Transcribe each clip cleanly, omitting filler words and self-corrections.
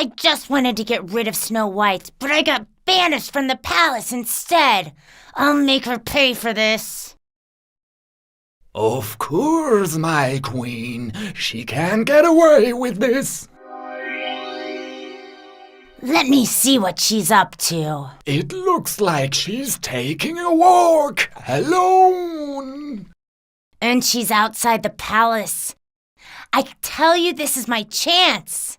I just wanted to get rid of Snow White, but I got banished from the palace instead. I'll make her pay for this. Of course, my queen. She can't get away with this. Let me see what she's up to. It looks like she's taking a walk alone. And she's outside the palace. I tell you, this is my chance.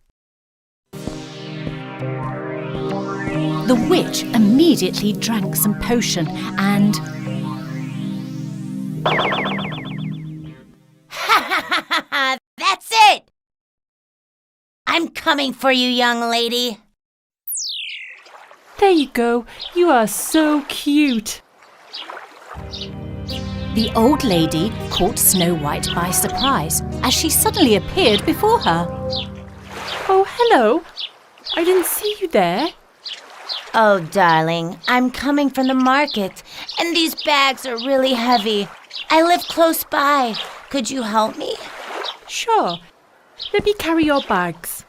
The witch immediately drank some potion and... That's it! I'm coming for you, young lady. There you go. You are so cute. The old lady caught Snow White by surprise as she suddenly appeared before her. Oh, hello. I didn't see you there. Oh, darling, I'm coming from the market, and these bags are really heavy. I live close by. Could you help me? Sure. Let me carry your bags.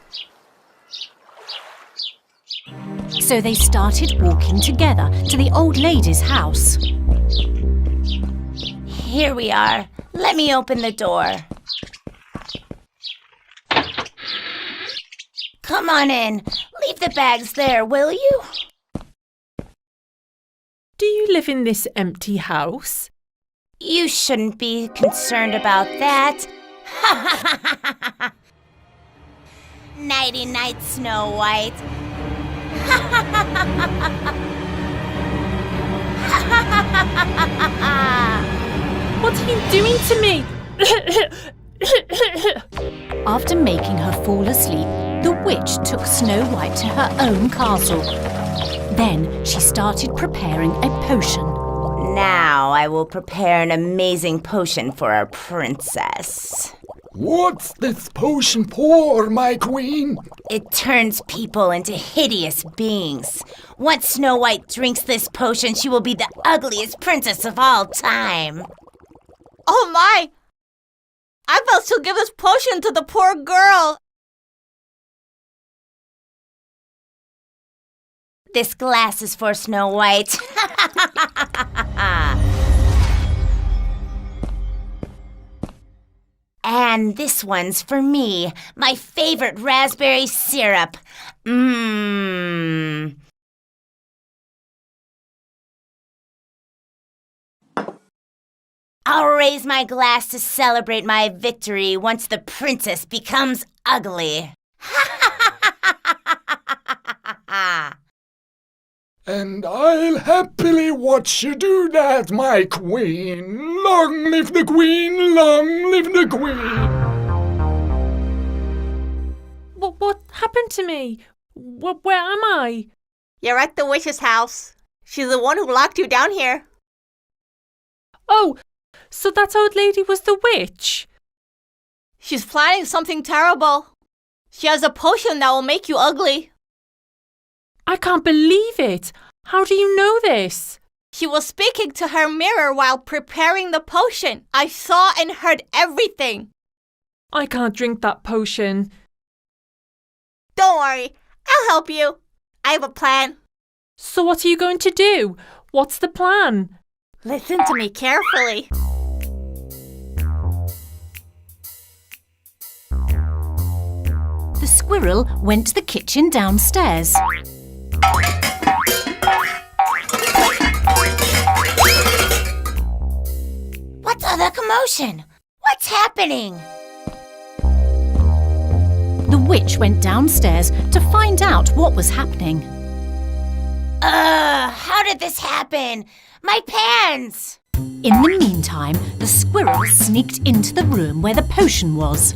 So they started walking together to the old lady's house. Here we are. Let me open the door. Come on in. Leave the bags there, will you? Do you live in this empty house? You shouldn't be concerned about that. Nighty-night, Snow White. What are you doing to me? After making her fall asleep, the witch took Snow White to her own castle. Then she started preparing a potion. Now I will prepare an amazing potion for our princess. What's this potion for, my queen? It turns people into hideous beings. Once Snow White drinks this potion, she will be the ugliest princess of all time. Oh my! I felt to give this potion to the poor girl. This glass is for Snow White. And this one's for me, my favorite raspberry syrup. Mmm. I'll raise my glass to celebrate my victory once the princess becomes ugly. And I'll happily watch you do that, my queen. Long live the queen, long live the queen. What happened to me? Where am I? You're at the witch's house. She's the one who locked you down here. Oh, so that old lady was the witch? She's planning something terrible. She has a potion that will make you ugly. I can't believe it. How do you know this? She was speaking to her mirror while preparing the potion. I saw and heard everything. I can't drink that potion. Don't worry, I'll help you. I have a plan. So what are you going to do? What's the plan? Listen to me carefully. The squirrel went to the kitchen downstairs. What's all the commotion? What's happening? The witch went downstairs to find out what was happening. How did this happen? My pans! In the meantime, the squirrel sneaked into the room where the potion was.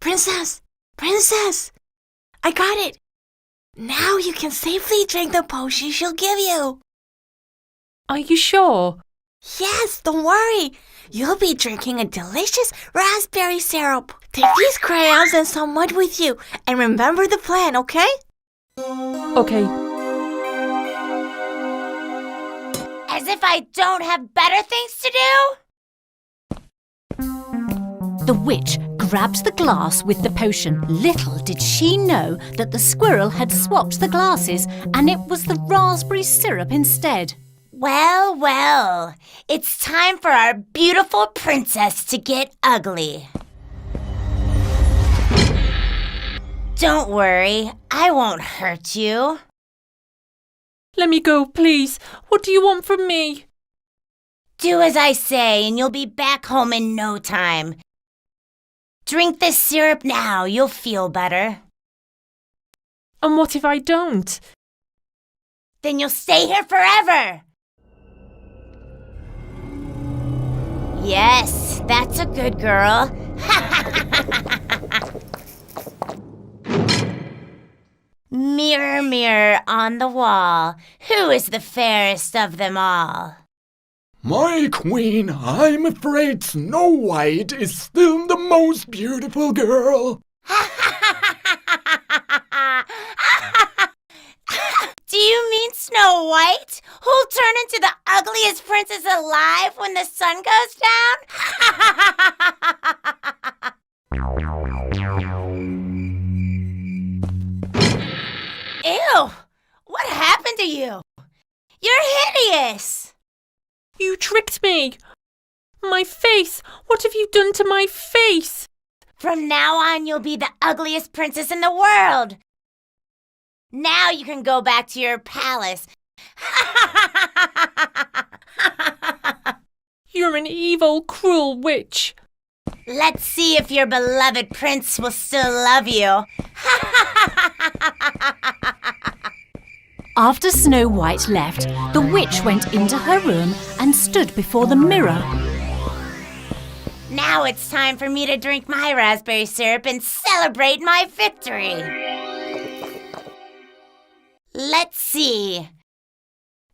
Princess! Princess! I got it! Now you can safely drink the potion she'll give you. Are you sure? Yes, don't worry. you'll be drinking a delicious raspberry syrup. Take these crayons and some mud with you, and remember the plan, okay? Okay. As if I don't have better things to do? The witch grabbed the glass with the potion. Little did she know that the squirrel had swapped the glasses and it was the raspberry syrup instead. Well, well, it's time for our beautiful princess to get ugly. Don't worry, I won't hurt you. Let me go, please. What do you want from me? Do as I say and you'll be back home in no time. Drink this syrup now, you'll feel better. And what if I don't? Then you'll stay here forever. Yes, that's a good girl. Mirror, mirror on the wall, who is the fairest of them all? My queen, I'm afraid Snow White is still the most beautiful girl. Do you mean Snow White, who'll turn into the ugliest princess alive when the sun goes down? Ew! What happened to you? You're hideous! You tricked me! My face! What have you done to my face? From now on, you'll be the ugliest princess in the world. Now you can go back to your palace. You're an evil, cruel witch. Let's see if your beloved prince will still love you. After Snow White left, the witch went into her room and stood before the mirror. Now it's time for me to drink my raspberry syrup and celebrate my victory. Let's see.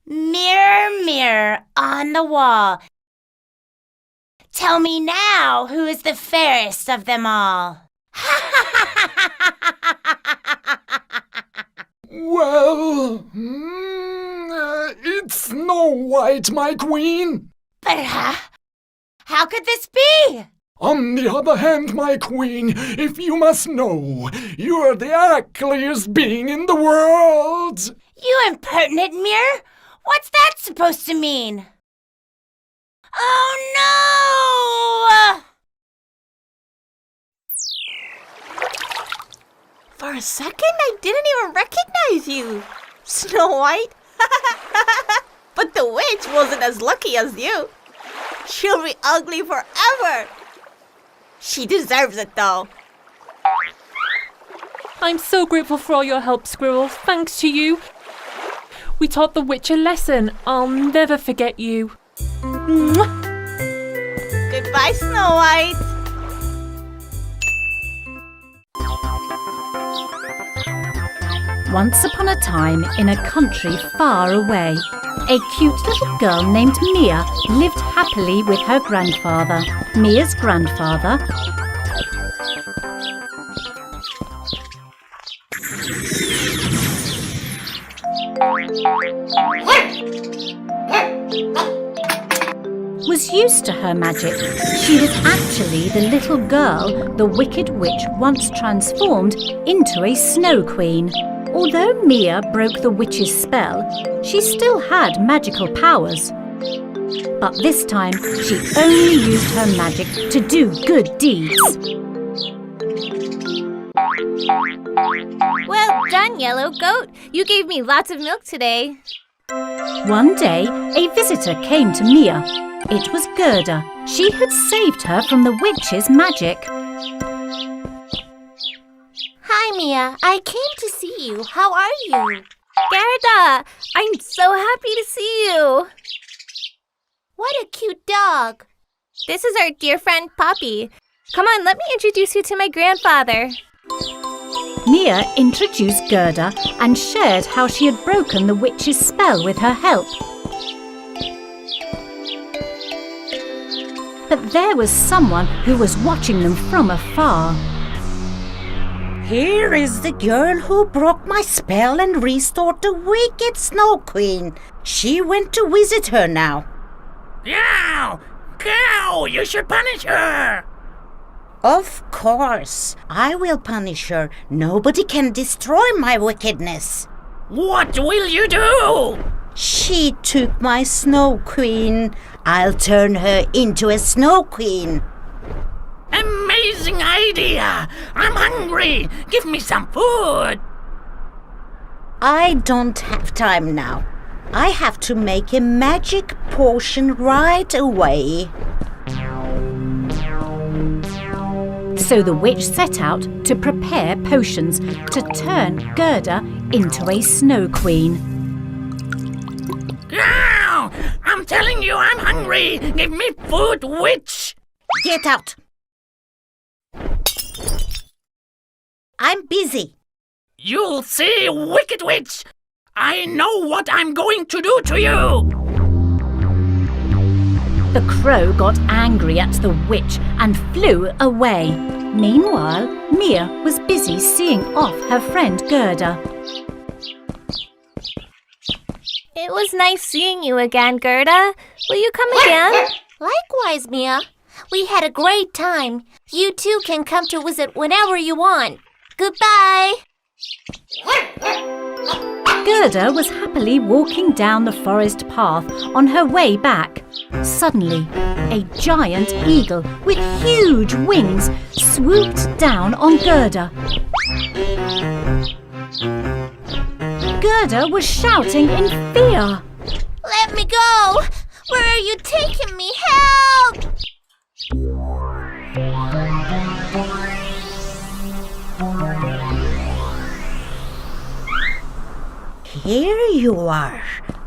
Mirror, mirror on the wall, tell me now who is the fairest of them all. Well, it's Snow White, my queen. But how could this be? On the other hand, my queen, if you must know, you're the ugliest being in the world. You impertinent mirror! What's that supposed to mean? Oh no! For a second, I didn't even recognize you, Snow White. But the witch wasn't as lucky as you. She'll be ugly forever. She deserves it, though. I'm so grateful for all your help, Squirrel. Thanks to you. We taught the witch a lesson. I'll never forget you. Mwah. Goodbye, Snow White. Once upon a time, in a country far away, a cute little girl named Mia lived happily with her grandfather. Mia's grandfather was used to her magic. She was actually the little girl the Wicked Witch once transformed into a Snow Queen. Although Mia broke the witch's spell, she still had magical powers. But this time, she only used her magic to do good deeds. Well done, Yellow Goat. You gave me lots of milk today. One day, a visitor came to Mia. It was Gerda. She had saved her from the witch's magic. Hi, Mia. I came to see you. How are you? Gerda, I'm so happy to see you. What a cute dog. This is our dear friend, Poppy. Come on, let me introduce you to my grandfather. Mia introduced Gerda and shared how she had broken the witch's spell with her help. but there was someone who was watching them from afar. Here is the girl who broke my spell and restored the wicked Snow Queen. She went to visit her now. Cow! Cow! You should punish her! Of course, I will punish her. Nobody can destroy my wickedness. What will you do? She took my Snow Queen. I'll turn her into a Snow Queen. Amazing idea! I'm hungry! Give me some food! I don't have time now. I have to make a magic potion right away. So the witch set out to prepare potions to turn Gerda into a Snow Queen. Cow! I'm telling you, I'm hungry! Give me food, witch! Get out! I'm busy. You'll see, wicked witch! I know what I'm going to do to you! The crow got angry at the witch and flew away. Meanwhile, Mia was busy seeing off her friend Gerda. It was nice seeing you again, Gerda. Will you come again? Likewise, Mia. We had a great time. You too can come to visit whenever you want. Goodbye. Gerda was happily walking down the forest path on her way back. Suddenly, a giant eagle with huge wings swooped down on Gerda. Gerda was shouting in fear. Let me go. Where are you taking me? Help! Here you are.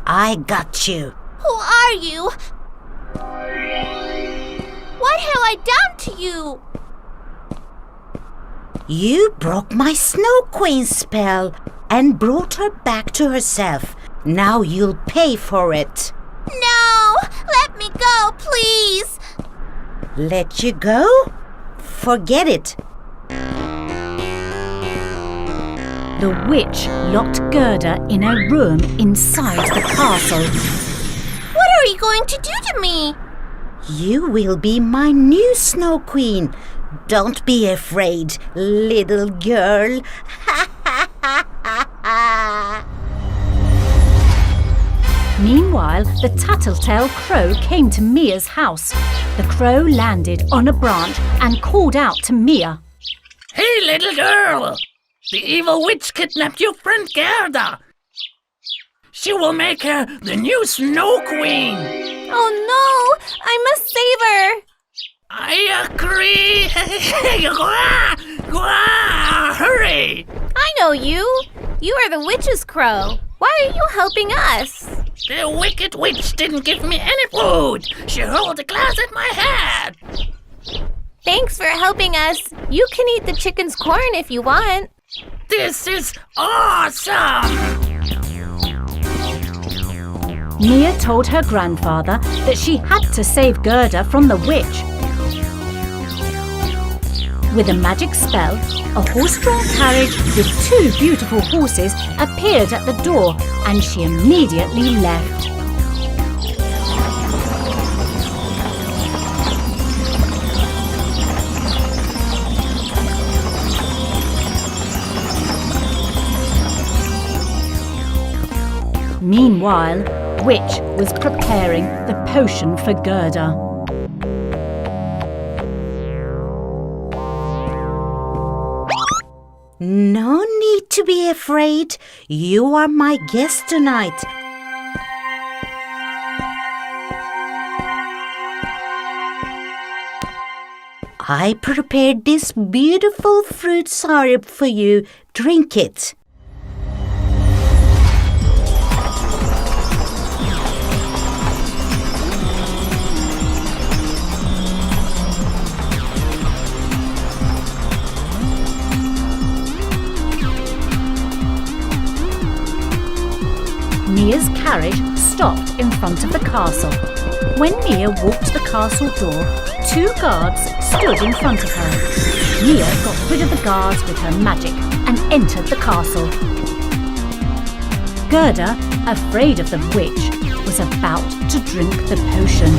I got you. Who are you? What have I done to you? You broke my Snow Queen spell and brought her back to herself. Now you'll pay for it. No! Let me go, please! Let you go? Forget it. The witch locked Gerda in a room inside the castle. What are you going to do to me? You will be my new Snow Queen. Don't be afraid, little girl. Meanwhile, the tattletale crow came to Mia's house. The crow landed on a branch and called out to Mia. Hey, little girl! The evil witch kidnapped your friend Gerda. She will make her the new Snow Queen. Oh no! I must save her! I agree. Hurry! I know you! You are the witch's crow. Why are you helping us? The wicked witch didn't give me any food. She hurled a glass at my head. Thanks for helping us. You can eat the chicken's corn if you want. This is awesome! Mia told her grandfather that she had to save Gerda from the witch. With a magic spell, a horse-drawn carriage with 2 beautiful horses appeared at the door, and she immediately left. Meanwhile, Witch was preparing the potion for Gerda. No need to be afraid. You are my guest tonight. I prepared this beautiful fruit syrup for you. Drink it. Mia's carriage stopped in front of the castle. When Mia walked to the castle door, 2 guards stood in front of her. Mia got rid of the guards with her magic and entered the castle. Gerda, afraid of the witch, was about to drink the potion.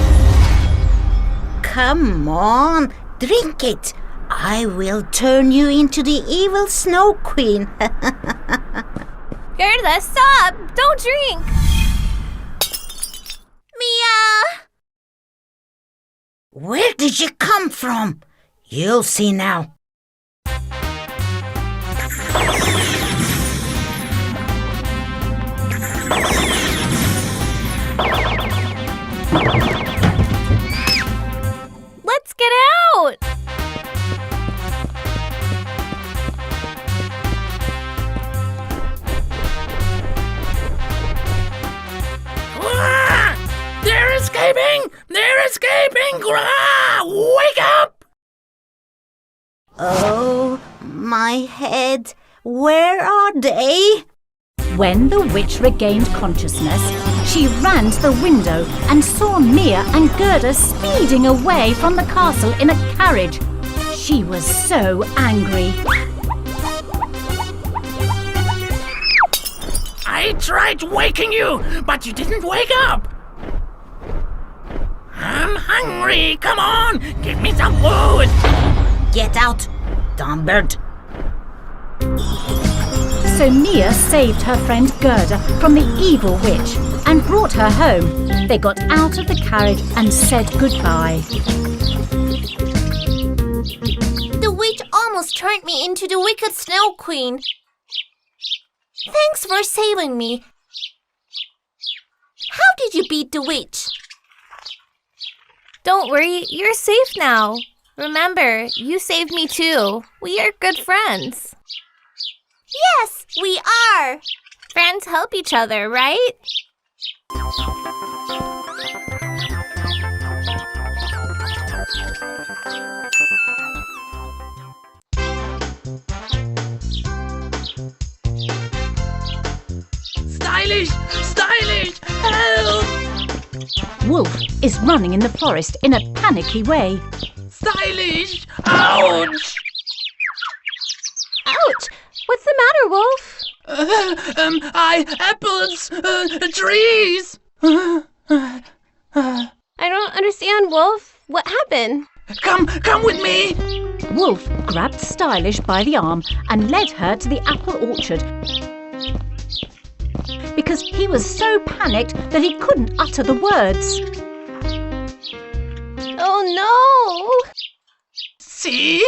Come on, drink it. I will turn you into the evil Snow Queen. Gerda, stop! Don't drink! Mia! Where did you come from? You'll see now. Let's get out! They're escaping! They're escaping! Wake up! Oh, my head. Where are they? When the witch regained consciousness, she ran to the window and saw Mia and Gerda speeding away from the castle in a carriage. She was so angry. I tried waking you, but you didn't wake up. I'm hungry. Come on, give me some food. Get out, dumb bird. So Mia saved her friend Gerda from the evil witch and brought her home. They got out of the carriage and said goodbye. The witch almost turned me into the wicked Snow Queen. Thanks for saving me. How did you beat the witch? Don't worry, you're safe now. Remember, you saved me too. We are good friends. Yes, we are. Friends help each other, right? Stylish! Stylish! Help! Wolf is running in the forest in a panicky way. Stylish! Ouch! Ouch! What's the matter, Wolf? Apples! Trees! I don't understand, Wolf. What happened? Come with me! Wolf grabbed Stylish by the arm and led her to the apple orchard because he was so panicked that he couldn't utter the words. Oh no! See?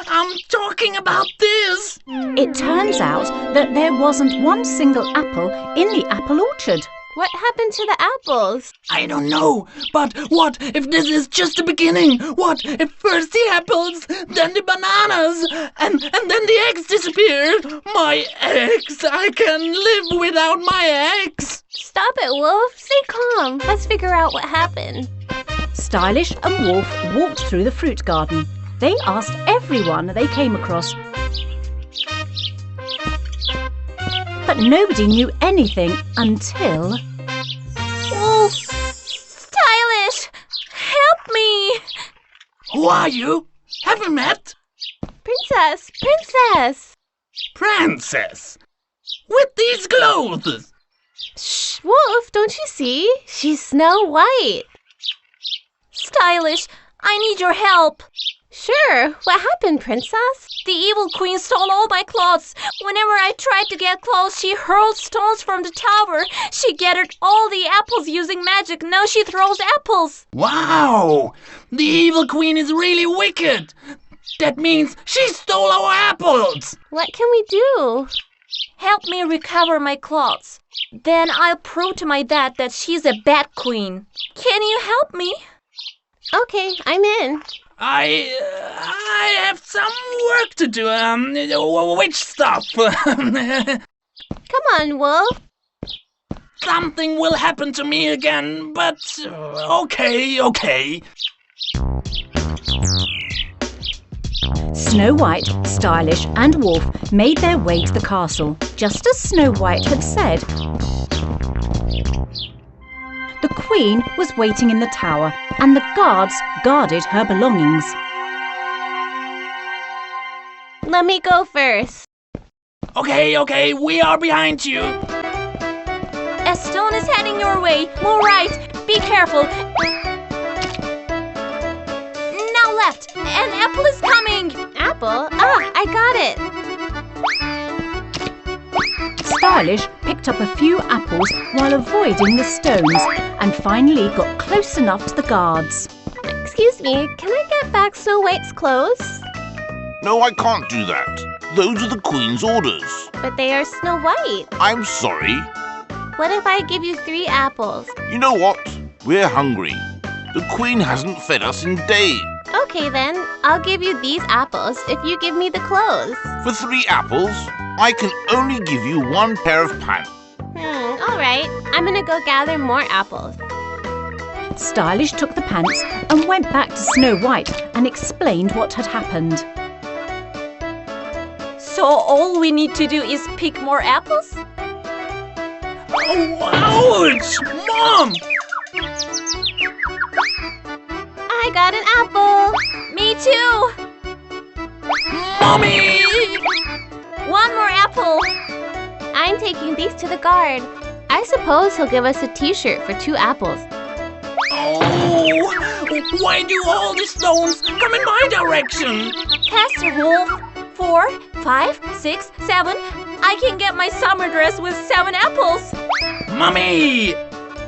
I'm talking about this! It turns out that there wasn't one single apple in the apple orchard. What happened to the apples? I don't know, but what if this is just the beginning? What if first the apples, then the bananas, and then the eggs disappear? My eggs! I can live without my eggs! Stop it, Wolf. Stay calm. Let's figure out what happened. Stylish and Wolf walked through the fruit garden. They asked everyone they came across. But nobody knew anything until... Wolf! Stylish! Help me! Who are you? Have we met? Princess! Princess! Princess! With these clothes! Shh, Wolf, don't you see? She's Snow White. Stylish, I need your help. Sure, what happened, Princess? The evil queen stole all my clothes. Whenever I tried to get clothes, she hurled stones from the tower. She gathered all the apples using magic. Now she throws apples. Wow! The evil queen is really wicked! That means she stole our apples! What can we do? Help me recover my clothes. Then I'll prove to my dad that she's a bad queen. Can you help me? Okay, I'm in. I have some work to do. Which stuff? Come on, Wolf. Something will happen to me again, but okay. Snow White, Stylish and Wolf made their way to the castle, just as Snow White had said. the Queen was waiting in the tower and the guards guarded her belongings. Let me go first. Okay, we are behind you. A stone is heading your way. Move right. Be careful. Now left. An apple is coming. Apple? Ah, I got it. Stylish picked up a few apples while avoiding the stones and finally got close enough to the guards. Excuse me, can I get back Snow White's clothes? No, I can't do that. Those are the Queen's orders. But they are Snow White. I'm sorry. What if I give you 3 apples? You know what? We're hungry. The Queen hasn't fed us in days. Okay then, I'll give you these apples if you give me the clothes. For 3 apples, I can only give you 1 pair of pants. Alright. I'm gonna go gather more apples. Stylish took the pants and went back to Snow White and explained what had happened. So all we need to do is pick more apples? Oh, ouch! Mom! I got an apple! Me too! Mommy! 1 more apple! I'm taking these to the guard. I suppose he'll give us a t-shirt for 2 apples. Oh! Why do all the stones come in my direction? Pastor Wolf, 4, 5, 6, 7. I can get my summer dress with 7 apples. Mommy!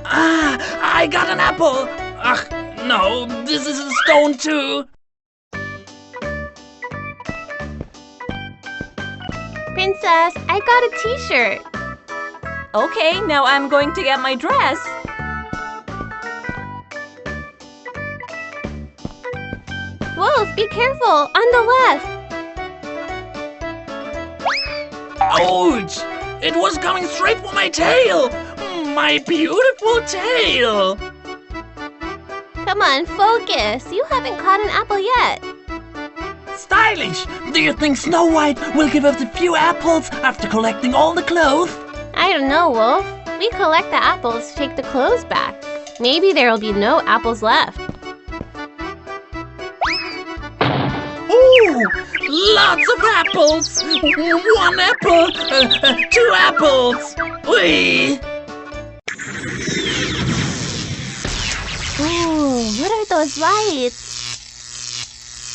Ah, I got an apple! Ugh, no, this is a stone too. Princess, I got a t-shirt. Okay, now I'm going to get my dress. Wolf, be careful! On the left! Ouch! It was coming straight for my tail! My beautiful tail! Come on, focus! You haven't caught an apple yet. Stylish! Do you think Snow White will give us a few apples after collecting all the clothes? I don't know, Wolf. We collect the apples to take the clothes back. Maybe there'll be no apples left. Ooh! Lots of apples! 1 apple! 2 apples! Whee! Ooh, what are those lights?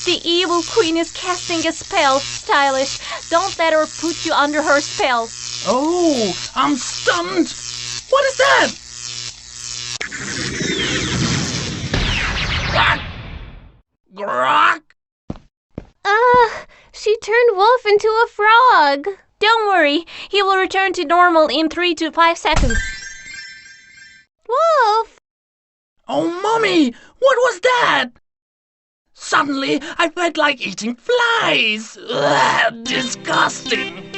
The evil queen is casting a spell, Stylish. Don't let her put you under her spell. Oh, I'm stunned! What is that? Grok! She turned Wolf into a frog. Don't worry, he will return to normal in 3 to 5 seconds. Wolf! Oh, Mommy! What was that? Suddenly, I felt like eating flies. Ugh, disgusting.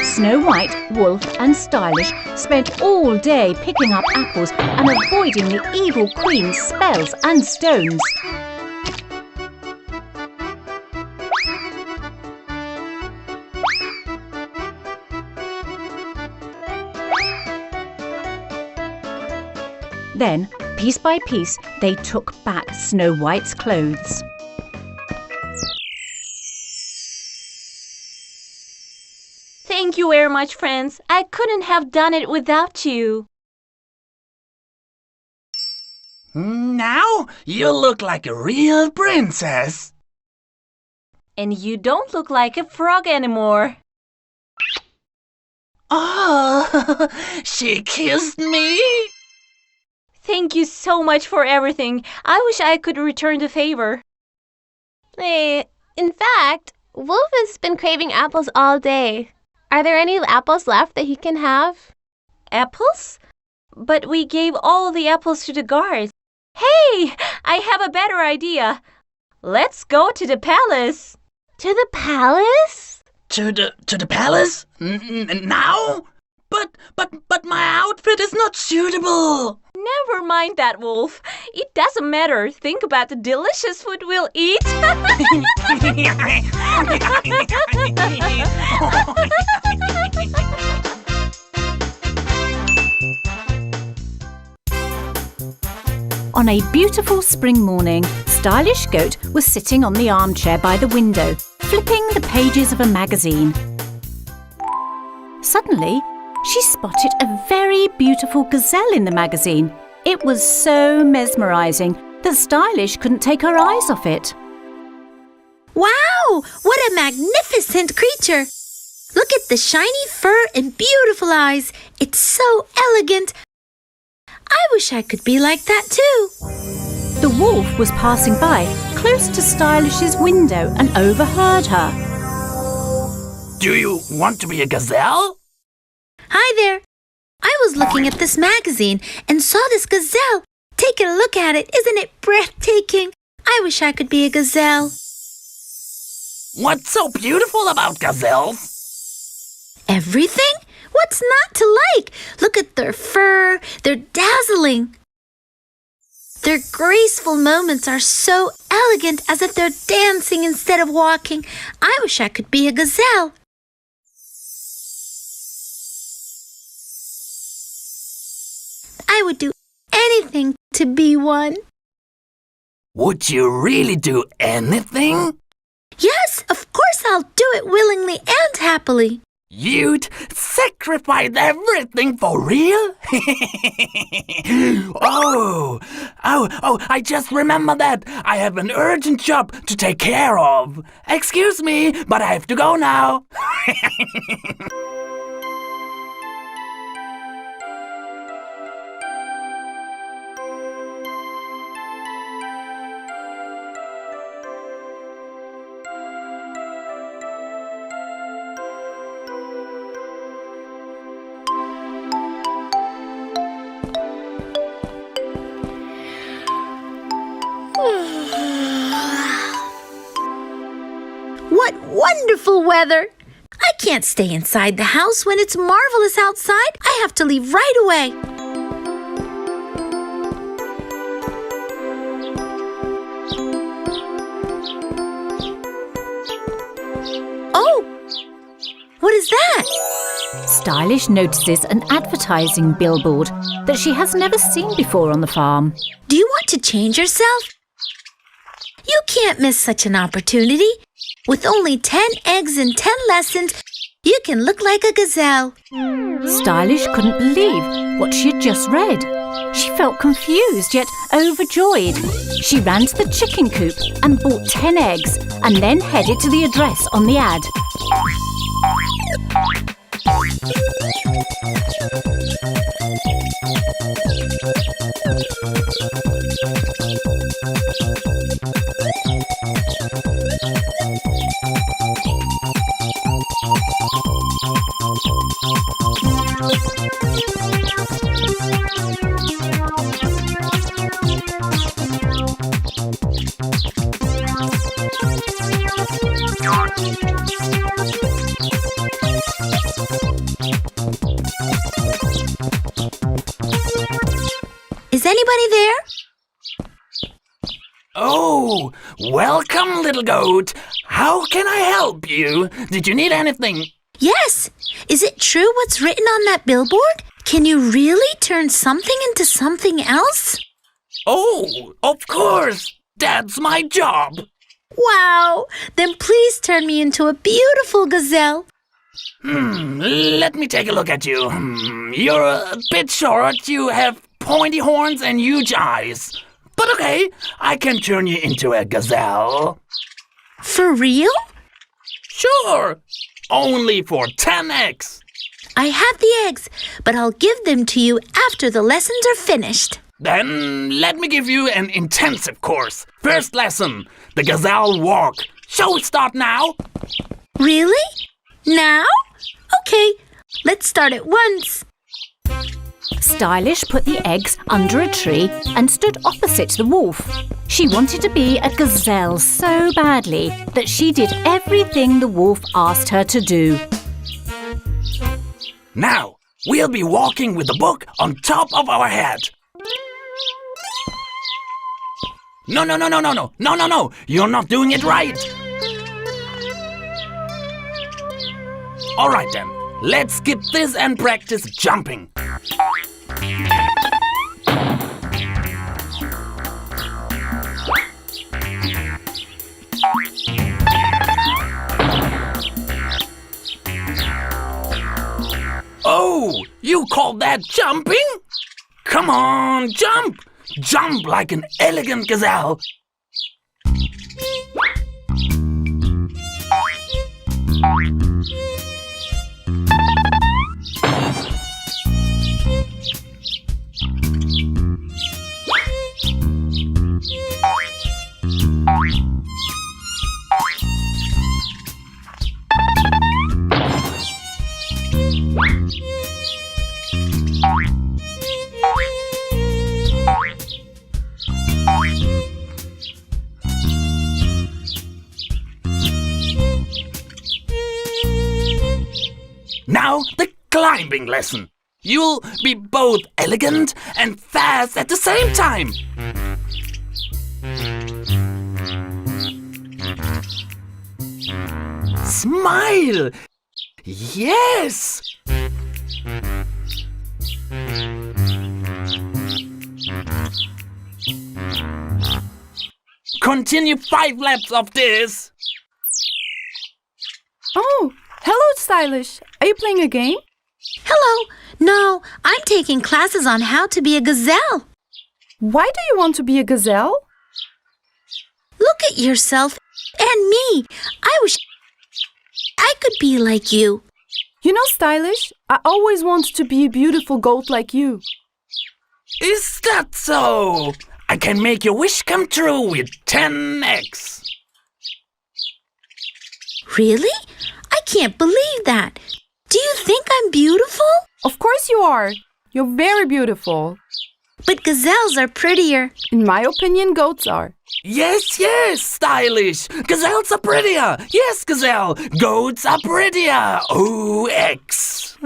Snow White, Wolf and Stylish spent all day picking up apples and avoiding the evil Queen's spells and stones. Then, piece by piece, they took back Snow White's clothes. Thank you very much, friends. I couldn't have done it without you. Now you look like a real princess. And you don't look like a frog anymore. Oh, she kissed me? Thank you so much for everything. I wish I could return the favor. In fact, Wolf has been craving apples all day. Are there any apples left that he can have? Apples? But we gave all the apples to the guards. Hey! I have a better idea. Let's go to the palace. To the palace? To the palace? Now? But my outfit is not suitable. Never mind that, Wolf. It doesn't matter. Think about the delicious food we'll eat. On a beautiful spring morning, Stylish Goat was sitting on the armchair by the window, flipping the pages of a magazine. Suddenly, she spotted a very beautiful gazelle in the magazine. It was so mesmerising that Stylish couldn't take her eyes off it. Wow! What a magnificent creature! Look at the shiny fur and beautiful eyes. It's so elegant. I wish I could be like that too. The wolf was passing by, close to Stylish's window, and overheard her. Do you want to be a gazelle? Hi there. I was looking at this magazine and saw this gazelle. Take a look at it. Isn't it breathtaking? I wish I could be a gazelle. What's so beautiful about gazelles? Everything? What's not to like? Look at their fur. They're dazzling. Their graceful movements are so elegant, as if they're dancing instead of walking. I wish I could be a gazelle. I would do anything to be one. Would you really do anything? Yes, of course I'll do it willingly and happily. You'd sacrifice everything for real? Oh, I just remember that. I have an urgent job to take care of. Excuse me, but I have to go now. What wonderful weather! I can't stay inside the house when it's marvelous outside. I have to leave right away. Oh! What is that? Stylish notices an advertising billboard that she has never seen before on the farm. Do you want to change yourself? You can't miss such an opportunity. With only 10 eggs and 10 lessons, you can look like a gazelle. Stylish couldn't believe what she had just read. She felt confused yet overjoyed. She ran to the chicken coop and bought 10 eggs and then headed to the address on the ad. Is anybody there? Oh, welcome, little goat. How can I help you? Did you need anything? Yes. Is it true what's written on that billboard? Can you really turn something into something else? Oh, of course. That's my job. Wow. Then please turn me into a beautiful gazelle. Let me take a look at you. You're a bit short. You have pointy horns and huge eyes. But okay, I can turn you into a gazelle. For real? Sure. Only for 10 eggs. I have the eggs, but I'll give them to you after the lessons are finished. Then let me give you an intensive course. First lesson, the gazelle walk. Shall we start now? Really? Now? Okay, let's start at once. Stylish put the eggs under a tree and stood opposite the wolf. She wanted to be a gazelle so badly that she did everything the wolf asked her to do. Now, we'll be walking with the book on top of our head. No. You're not doing it right. All right then, let's skip this and practice jumping. You call that jumping? Come on, jump! Jump like an elegant gazelle. Now the climbing lesson. You'll be both elegant and fast at the same time. Smile! Yes! Continue 5 laps of this. Oh, hello, Stylish. Are you playing a game? Hello. No, I'm taking classes on how to be a gazelle. Why do you want to be a gazelle? Look at yourself and me. I wish I could be like you. You know, Stylish, I always wanted to be a beautiful goat like you. Is that so? I can make your wish come true with 10 eggs. Really? I can't believe that. Do you think I'm beautiful? Of course you are. You're very beautiful. But gazelles are prettier. In my opinion, goats are. Yes, yes, Stylish. Gazelles are prettier. Yes, gazelle. Goats are prettier. Oh, X.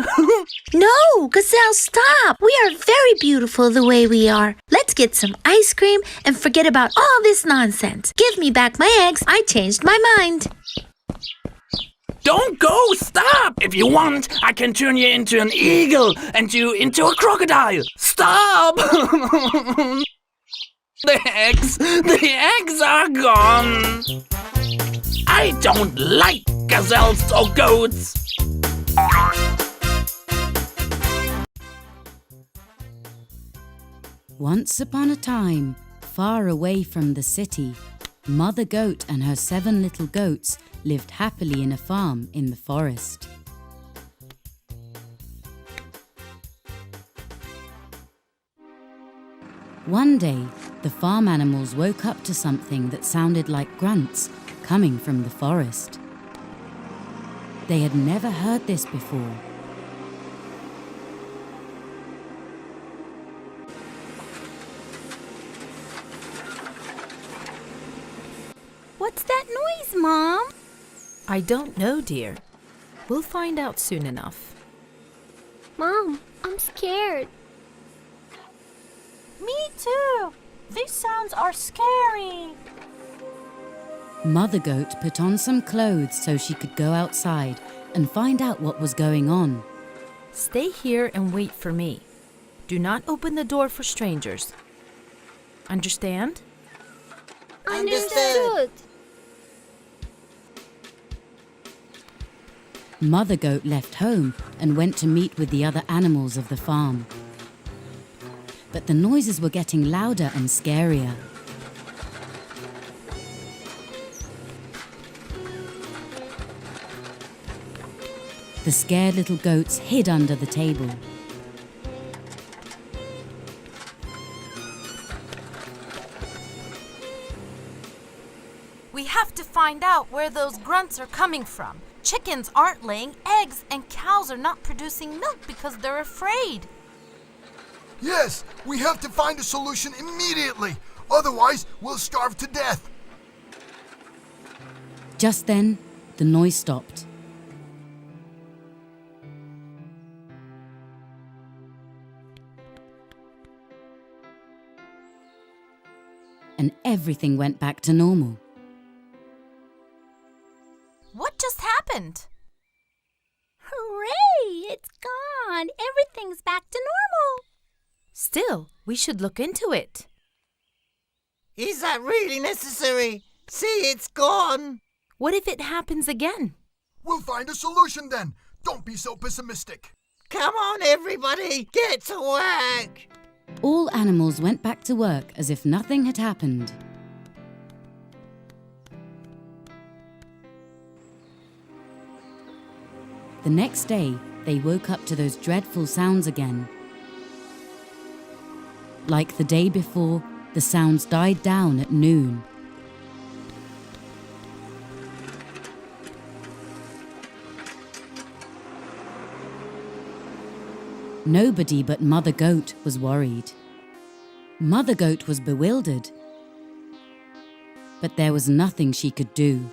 No, gazelle, stop. We are very beautiful the way we are. Let's get some ice cream and forget about all this nonsense. Give me back my eggs. I changed my mind. Don't go, stop! If you want, I can turn you into an eagle and you into a crocodile. Stop! The eggs are gone. I don't like gazelles or goats. Once upon a time, far away from the city, Mother Goat and her 7 little goats lived happily in a farm in the forest. One day, the farm animals woke up to something that sounded like grunts coming from the forest. They had never heard this before. What's that noise, Mom? I don't know, dear. We'll find out soon enough. Mom, I'm scared. Me too. These sounds are scary. Mother Goat put on some clothes so she could go outside and find out what was going on. Stay here and wait for me. Do not open the door for strangers. Understand? Understood. Mother Goat left home and went to meet with the other animals of the farm. But the noises were getting louder and scarier. The scared little goats hid under the table. We have to find out where those grunts are coming from. Chickens aren't laying eggs and cows are not producing milk because they're afraid. Yes, we have to find a solution immediately. Otherwise, we'll starve to death. Just then, the noise stopped. And everything went back to normal. What just happened? Hooray! It's gone. Everything's back to normal. Still, we should look into it. Is that really necessary? See, it's gone. What if it happens again? We'll find a solution then. Don't be so pessimistic. Come on, everybody, get to work! All animals went back to work as if nothing had happened. The next day, they woke up to those dreadful sounds again. Like the day before, the sounds died down at noon. Nobody but Mother Goat was worried. Mother Goat was bewildered, but there was nothing she could do.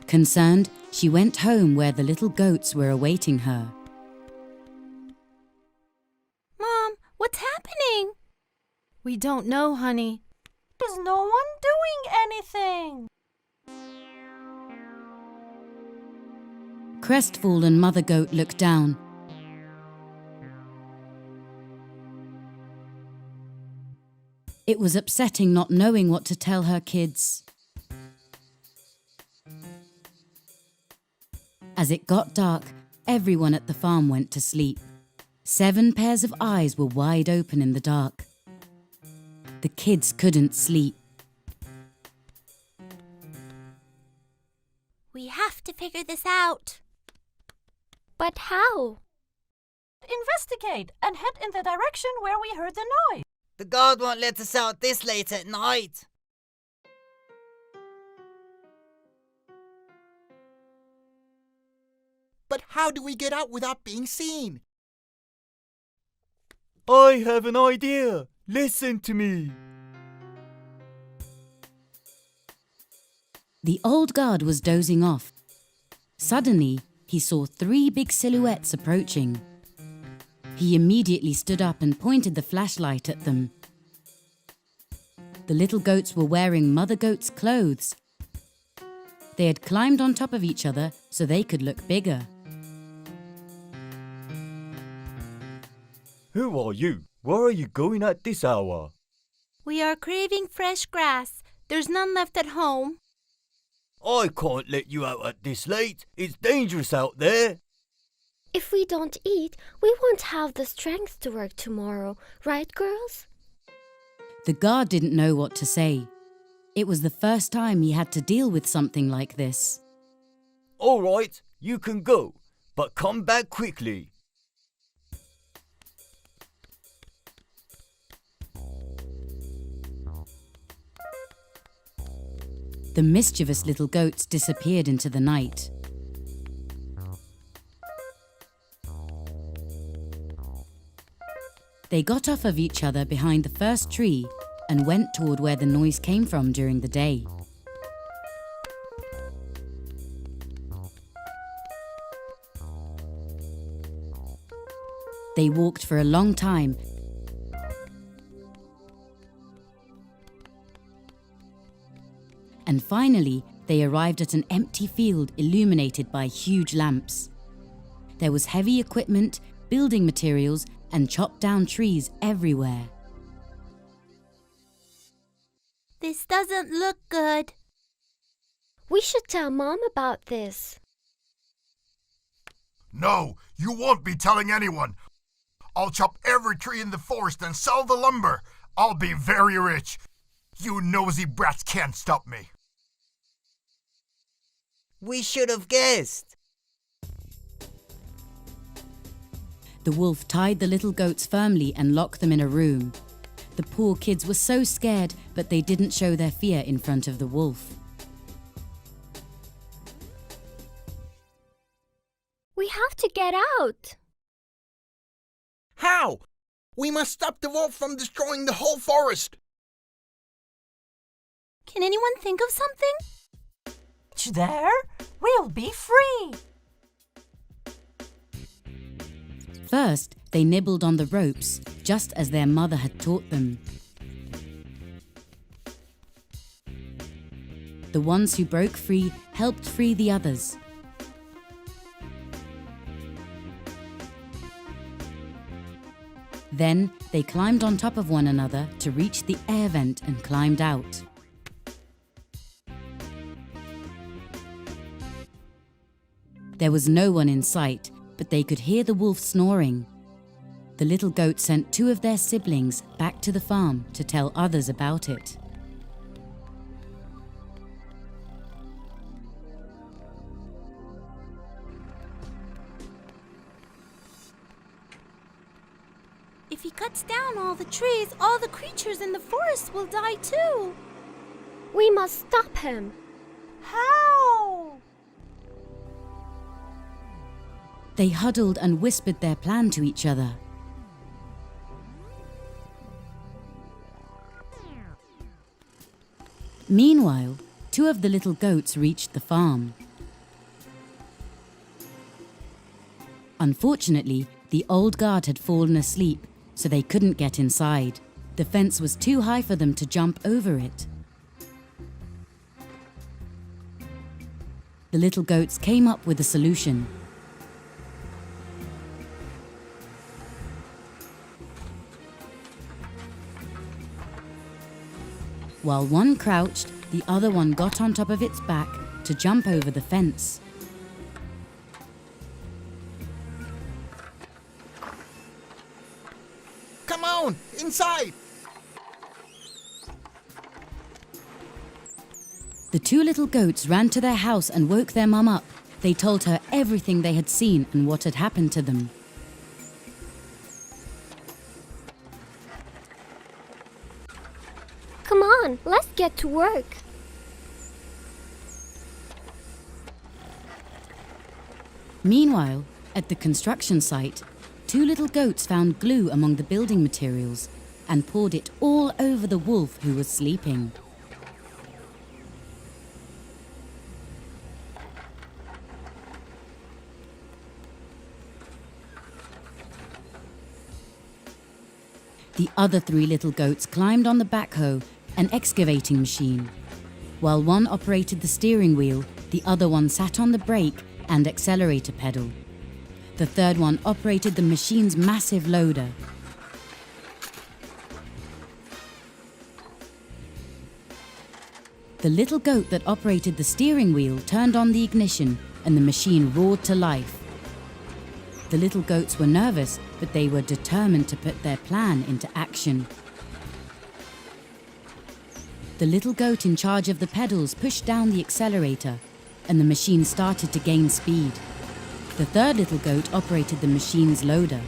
Concerned, she went home where the little goats were awaiting her. Mom, what's happening? We don't know, honey. Is no one doing anything? Crestfallen Mother Goat looked down. It was upsetting not knowing what to tell her kids. As it got dark, everyone at the farm went to sleep. 7 pairs of eyes were wide open in the dark. The kids couldn't sleep. We have to figure this out. But how? Investigate and head in the direction where we heard the noise. The guard won't let us out this late at night. But how do we get out without being seen? I have an idea. Listen to me. The old guard was dozing off. Suddenly, he saw 3 big silhouettes approaching. He immediately stood up and pointed the flashlight at them. The little goats were wearing Mother Goat's clothes. They had climbed on top of each other so they could look bigger. Who are you? Where are you going at this hour? We are craving fresh grass. There's none left at home. I can't let you out at this late. It's dangerous out there. If we don't eat, we won't have the strength to work tomorrow, right, girls? The guard didn't know what to say. It was the first time he had to deal with something like this. All right, you can go, but come back quickly. The mischievous little goats disappeared into the night. They got off of each other behind the first tree and went toward where the noise came from during the day. They walked for a long time, and finally they arrived at an empty field illuminated by huge lamps. There was heavy equipment, building materials, and chopped down trees everywhere. This doesn't look good. We should tell Mom about this. No, you won't be telling anyone. I'll chop every tree in the forest and sell the lumber. I'll be very rich. You nosy brats can't stop me. We should have guessed. The wolf tied the little goats firmly and locked them in a room. The poor kids were so scared, but they didn't show their fear in front of the wolf. We have to get out. How? We must stop the wolf from destroying the whole forest. Can anyone think of something? There, we'll be free. First, they nibbled on the ropes, just as their mother had taught them. The ones who broke free helped free the others. Then they climbed on top of one another to reach the air vent and climbed out. There was no one in sight, but they could hear the wolf snoring. The little goats sent 2 of their siblings back to the farm to tell others about it. If he cuts down all the trees, all the creatures in the forest will die too. We must stop him. How? They huddled and whispered their plan to each other. Meanwhile, 2 of the little goats reached the farm. Unfortunately, the old guard had fallen asleep, so they couldn't get inside. The fence was too high for them to jump over it. The little goats came up with a solution. While one crouched, the other one got on top of its back to jump over the fence. Come on, inside! The 2 little goats ran to their house and woke their mum up. They told her everything they had seen and what had happened to them. Come on, let's get to work. Meanwhile, at the construction site, 2 little goats found glue among the building materials and poured it all over the wolf who was sleeping. The other 3 little goats climbed on the backhoe, an excavating machine. While one operated the steering wheel, the other one sat on the brake and accelerator pedal. The third one operated the machine's massive loader. The little goat that operated the steering wheel turned on the ignition and the machine roared to life. The little goats were nervous, but they were determined to put their plan into action. The little goat in charge of the pedals pushed down the accelerator, and the machine started to gain speed. The third little goat operated the machine's loader.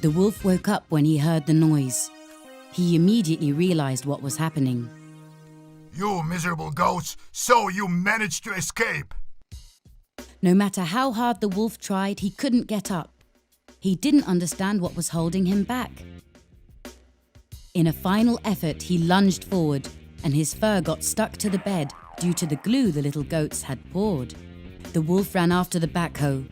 The wolf woke up when he heard the noise. He immediately realized what was happening. You miserable goats, so you managed to escape! No matter how hard the wolf tried, he couldn't get up. He didn't understand what was holding him back. In a final effort, he lunged forward, and his fur got stuck to the bed due to the glue the little goats had poured. The wolf ran after the backhoe.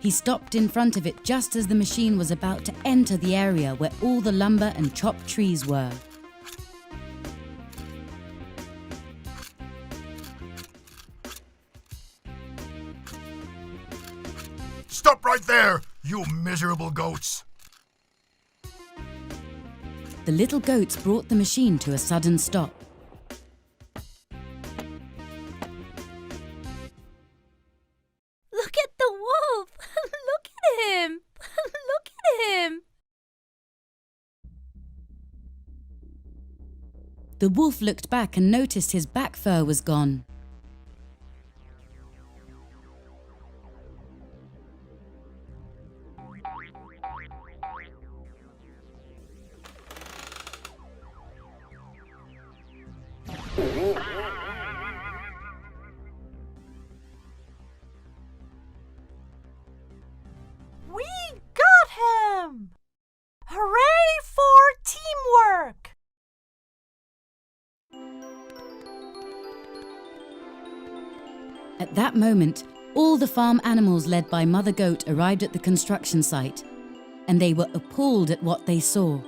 He stopped in front of it just as the machine was about to enter the area where all the lumber and chopped trees were. Stop right there, you miserable goats! The little goats brought the machine to a sudden stop. Look at the wolf! Look at him! Look at him! The wolf looked back and noticed his back fur was gone. We got him! Hooray for teamwork! At that moment, all the farm animals led by Mother Goat arrived at the construction site, and they were appalled at what they saw.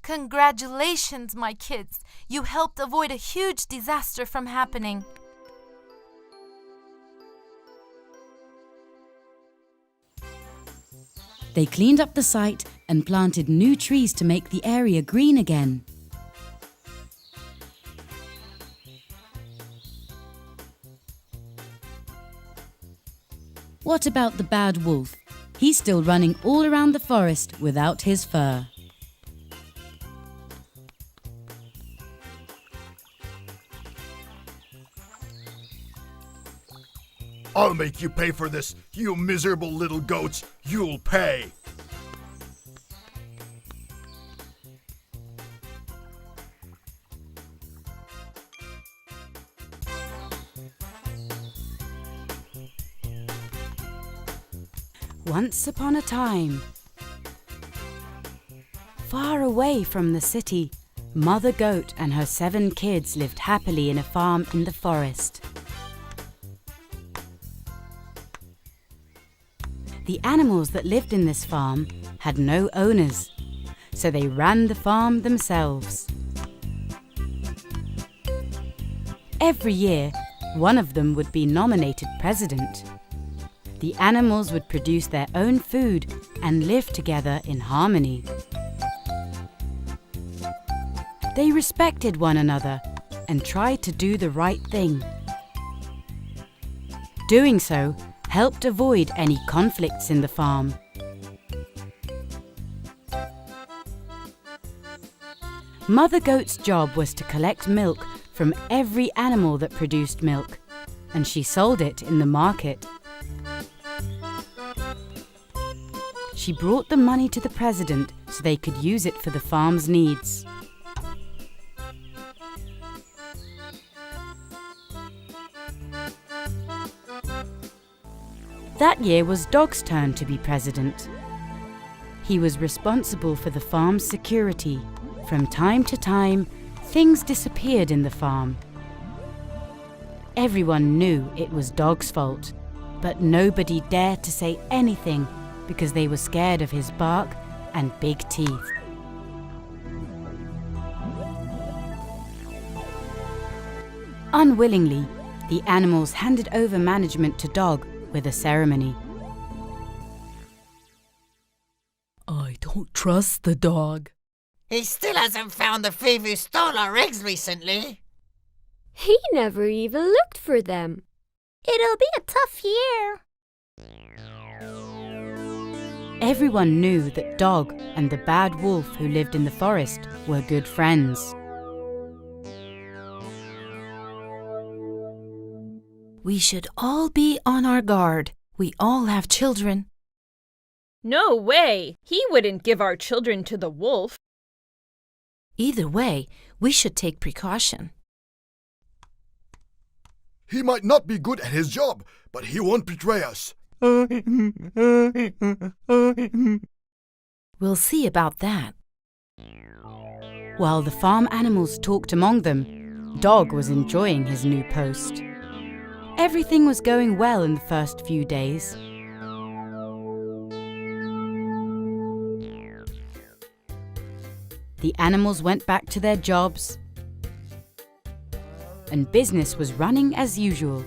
Congratulations, my kids. You helped avoid a huge disaster from happening. They cleaned up the site and planted new trees to make the area green again. What about the bad wolf? He's still running all around the forest without his fur. I'll make you pay for this, you miserable little goats. You'll pay. Once upon a time, far away from the city, Mother Goat and her 7 kids lived happily in a farm in the forest. The animals that lived in this farm had no owners, so they ran the farm themselves. Every year, one of them would be nominated president. The animals would produce their own food and live together in harmony. They respected one another and tried to do the right thing. Doing so helped avoid any conflicts in the farm. Mother Goat's job was to collect milk from every animal that produced milk, and she sold it in the market. She brought the money to the president so they could use it for the farm's needs. That year was Dog's turn to be president. He was responsible for the farm's security. From time to time, things disappeared in the farm. Everyone knew it was Dog's fault, but nobody dared to say anything because they were scared of his bark and big teeth. Unwillingly, the animals handed over management to Dog with a ceremony. I don't trust the dog. He still hasn't found the thief who stole our eggs recently. He never even looked for them. It'll be a tough year. Everyone knew that Dog and the bad wolf who lived in the forest were good friends. We should all be on our guard. We all have children. No way! He wouldn't give our children to the wolf. Either way, we should take precaution. He might not be good at his job, but he won't betray us. We'll see about that. While the farm animals talked among them, Dog was enjoying his new post. Everything was going well in the first few days. The animals went back to their jobs, and business was running as usual.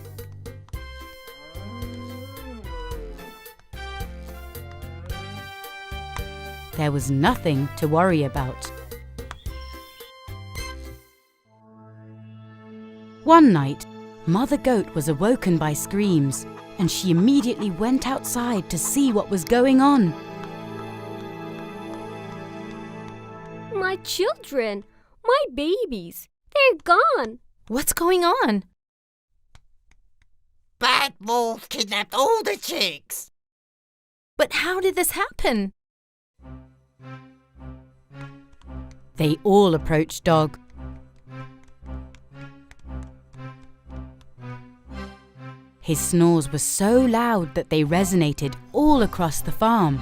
There was nothing to worry about. One night, Mother Goat was awoken by screams, and she immediately went outside to see what was going on. My children, my babies, they're gone. What's going on? Bad wolf kidnapped all the chicks. But how did this happen? They all approached Dog. His snores were so loud that they resonated all across the farm.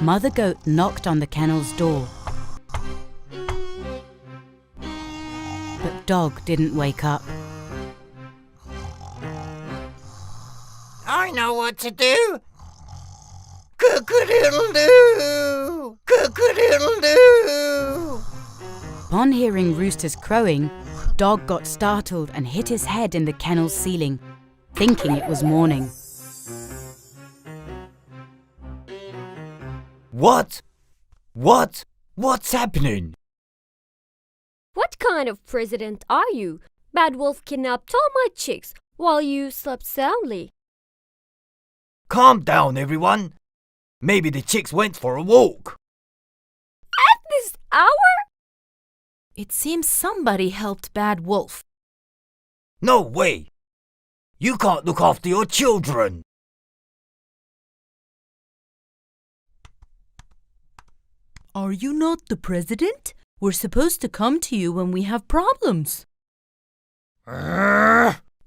Mother Goat knocked on the kennel's door. But Dog didn't wake up. I know what to do. Cook-a-doodle-doo! Cook-a-doodle-doo! Upon hearing roosters crowing, Dog got startled and hit his head in the kennel's ceiling, thinking it was morning. What? What's happening? What kind of president are you? Bad Wolf kidnapped all my chicks while you slept soundly. Calm down, everyone. Maybe the chicks went for a walk. At this hour? It seems somebody helped Bad Wolf. No way. You can't look after your children. Are you not the president? We're supposed to come to you when we have problems.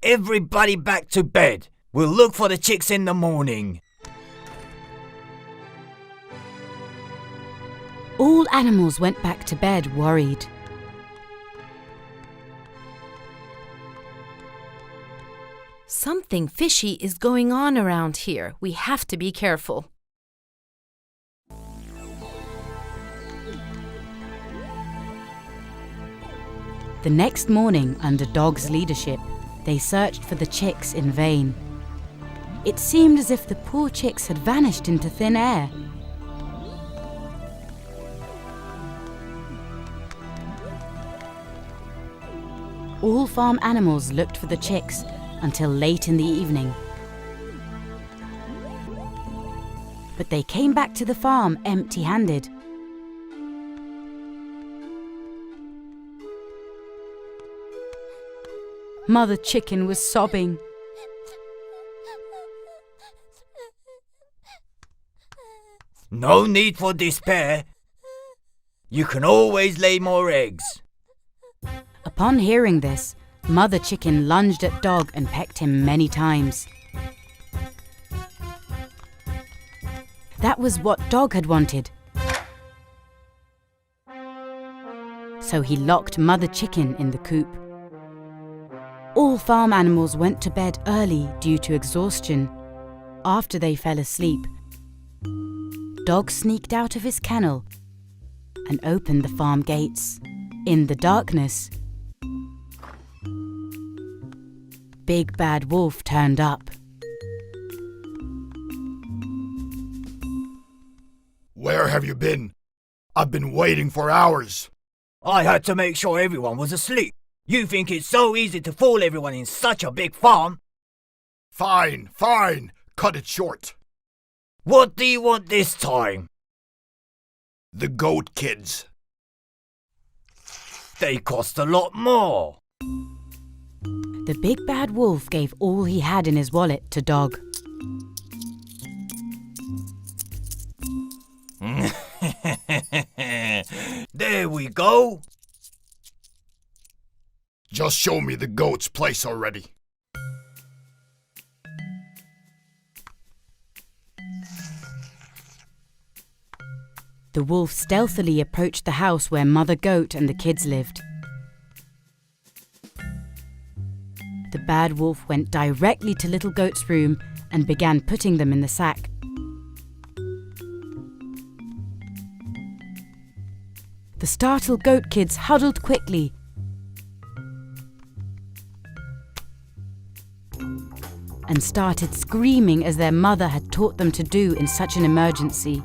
Everybody back to bed. We'll look for the chicks in the morning. All animals went back to bed worried. Something fishy is going on around here. We have to be careful. The next morning, under Dog's leadership, they searched for the chicks in vain. It seemed as if the poor chicks had vanished into thin air. All farm animals looked for the chicks until late in the evening. But they came back to the farm empty-handed. Mother Chicken was sobbing. No need for despair. You can always lay more eggs. Upon hearing this, Mother Chicken lunged at Dog and pecked him many times. That was what Dog had wanted. So he locked Mother Chicken in the coop. All farm animals went to bed early due to exhaustion. After they fell asleep, Dog sneaked out of his kennel and opened the farm gates. In the darkness, Big Bad Wolf turned up. Where have you been? I've been waiting for hours. I had to make sure everyone was asleep. You think it's so easy to fool everyone in such a big farm? Fine. Cut it short. What do you want this time? The goat kids. They cost a lot more. The Big Bad Wolf gave all he had in his wallet to Dog. There we go. Just show me the goat's place already. The wolf stealthily approached the house where Mother Goat and the kids lived. The Bad Wolf went directly to Little Goat's room and began putting them in the sack. The startled goat kids huddled quickly and started screaming as their mother had taught them to do in such an emergency.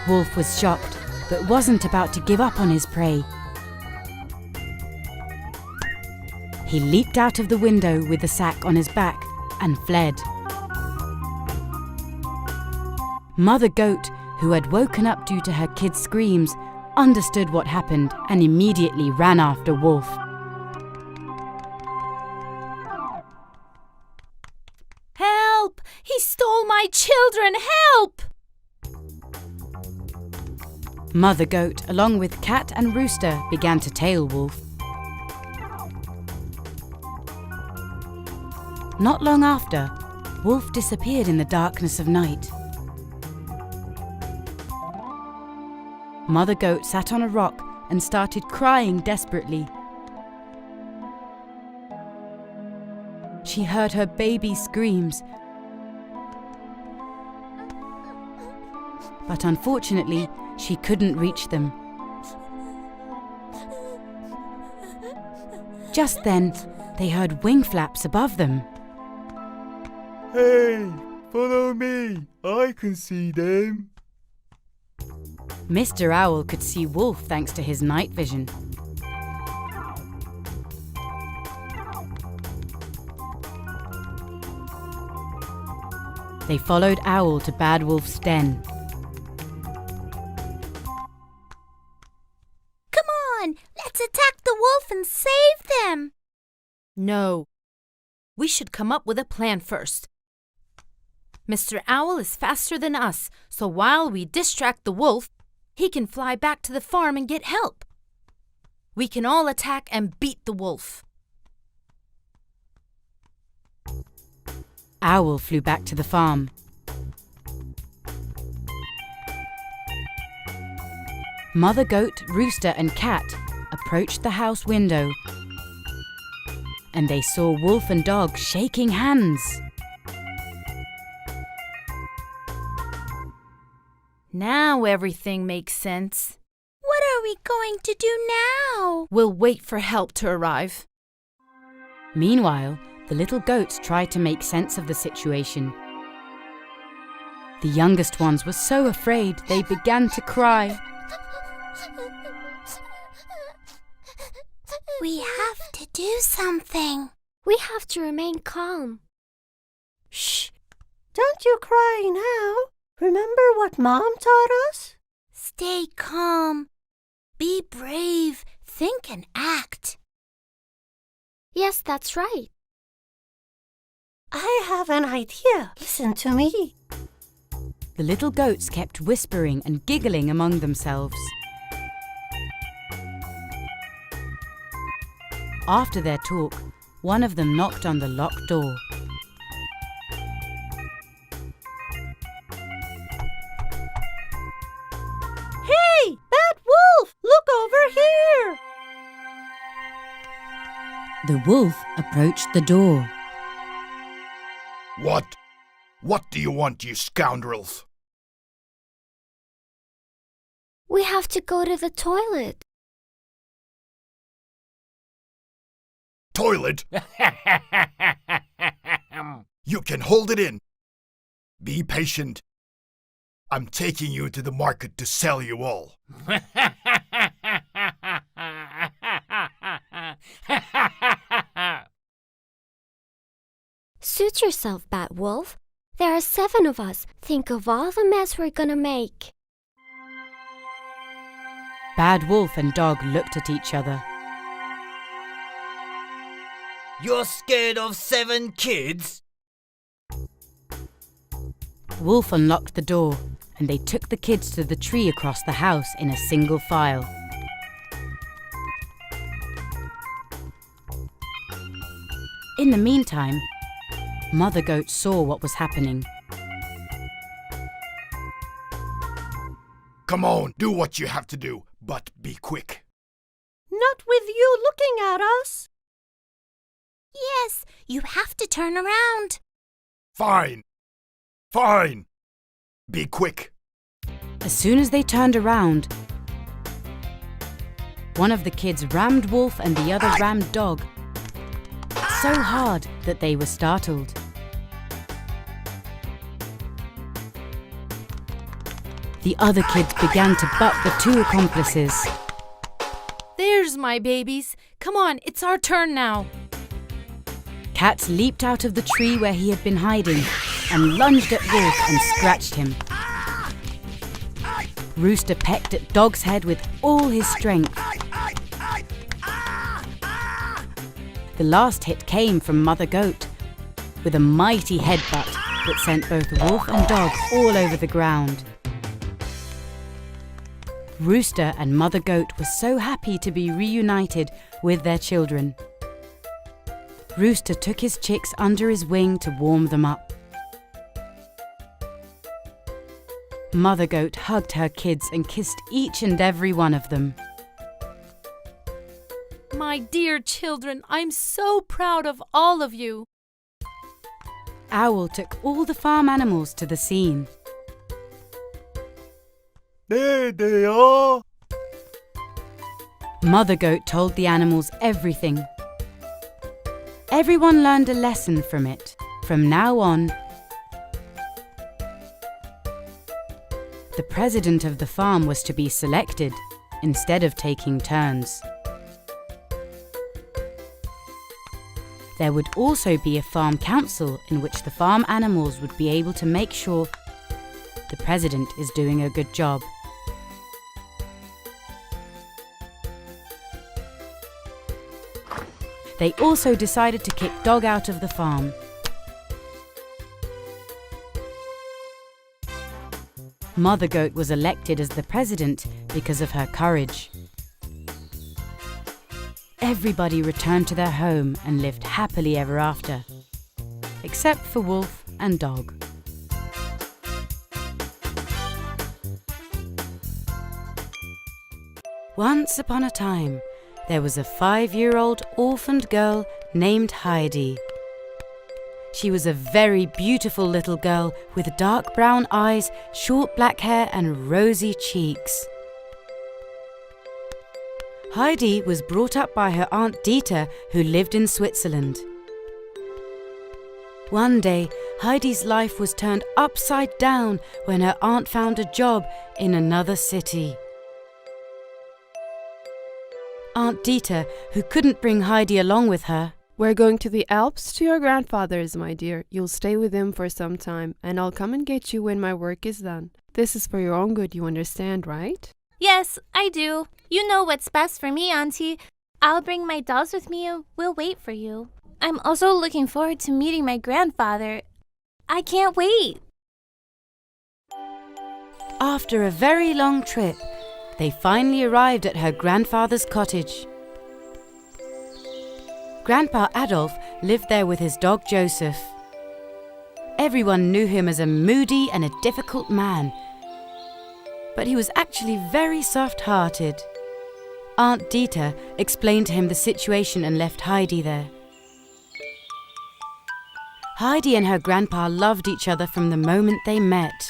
Wolf was shocked, but wasn't about to give up on his prey. He leaped out of the window with the sack on his back and fled. Mother Goat, who had woken up due to her kids' screams, understood what happened and immediately ran after Wolf. Help! He stole my children! Help! Mother Goat, along with Cat and Rooster, began to tail Wolf. Not long after, Wolf disappeared in the darkness of night. Mother Goat sat on a rock and started crying desperately. She heard her baby's screams, but unfortunately, she couldn't reach them. Just then, they heard wing flaps above them. Hey, follow me. I can see them. Mr. Owl could see Wolf thanks to his night vision. They followed Owl to Bad Wolf's den. Come on, let's attack the wolf and save them. No. We should come up with a plan first. Mr. Owl is faster than us, so while we distract the wolf, he can fly back to the farm and get help. We can all attack and beat the wolf. Owl flew back to the farm. Mother Goat, Rooster and Cat approached the house window, and they saw Wolf and Dog shaking hands. Now everything makes sense. What are we going to do now? We'll wait for help to arrive. Meanwhile, the little goats tried to make sense of the situation. The youngest ones were so afraid they began to cry. We have to do something. We have to remain calm. Shh! Don't you cry now. Remember what Mom taught us? Stay calm. Be brave. Think and act. Yes, that's right. I have an idea. Listen to me. The little goats kept whispering and giggling among themselves. After their talk, one of them knocked on the locked door. Hey, Bad Wolf, look over here! The wolf approached the door. What? What do you want, you scoundrels? We have to go to the toilet. Toilet? You can hold it in. Be patient. I'm taking you to the market to sell you all. Suit yourself, Bad Wolf. There are 7 of us. Think of all the mess we're gonna make. Bad Wolf and Dog looked at each other. You're scared of 7 kids? Wolf unlocked the door, and they took the kids to the tree across the house in a single file. In the meantime, Mother Goat saw what was happening. Come on, do what you have to do, but be quick. Not with you looking at us. Yes, you have to turn around. Fine. Fine. Be quick. As soon as they turned around, one of the kids rammed Wolf and the other rammed Dog so hard that they were startled. The other kids began to butt the 2 accomplices. There's my babies. Come on, it's our turn now. Cat leaped out of the tree where he had been hiding and lunged at Wolf and scratched him. Rooster pecked at Dog's head with all his strength. The last hit came from Mother Goat, with a mighty headbutt that sent both Wolf and Dog all over the ground. Rooster and Mother Goat were so happy to be reunited with their children. Rooster took his chicks under his wing to warm them up. Mother Goat hugged her kids and kissed each and every one of them. My dear children, I'm so proud of all of you. Owl took all the farm animals to the scene. There they are. Mother Goat told the animals everything. Everyone learned a lesson from it. From now on, the president of the farm was to be selected instead of taking turns. There would also be a farm council in which the farm animals would be able to make sure the president is doing a good job. They also decided to kick Dog out of the farm. Mother Goat was elected as the president because of her courage. Everybody returned to their home and lived happily ever after, except for Wolf and Dog. Once upon a time, there was a 5-year-old orphaned girl named Heidi. She was a very beautiful little girl with dark brown eyes, short black hair and rosy cheeks. Heidi was brought up by her Aunt Dieter, who lived in Switzerland. One day, Heidi's life was turned upside down when her aunt found a job in another city. Aunt Dieter, who couldn't bring Heidi along with her, "We're going to the Alps to your grandfather's, my dear. You'll stay with him for some time, and I'll come and get you when my work is done. This is for your own good, you understand, right?" Yes, I do. You know what's best for me, Auntie. I'll bring my dolls with me and we'll wait for you. I'm also looking forward to meeting my grandfather. I can't wait. After a very long trip, they finally arrived at her grandfather's cottage. Grandpa Adolf lived there with his dog Joseph. Everyone knew him as a moody and a difficult man, but he was actually very soft-hearted. Aunt Dieter explained to him the situation and left Heidi there. Heidi and her grandpa loved each other from the moment they met.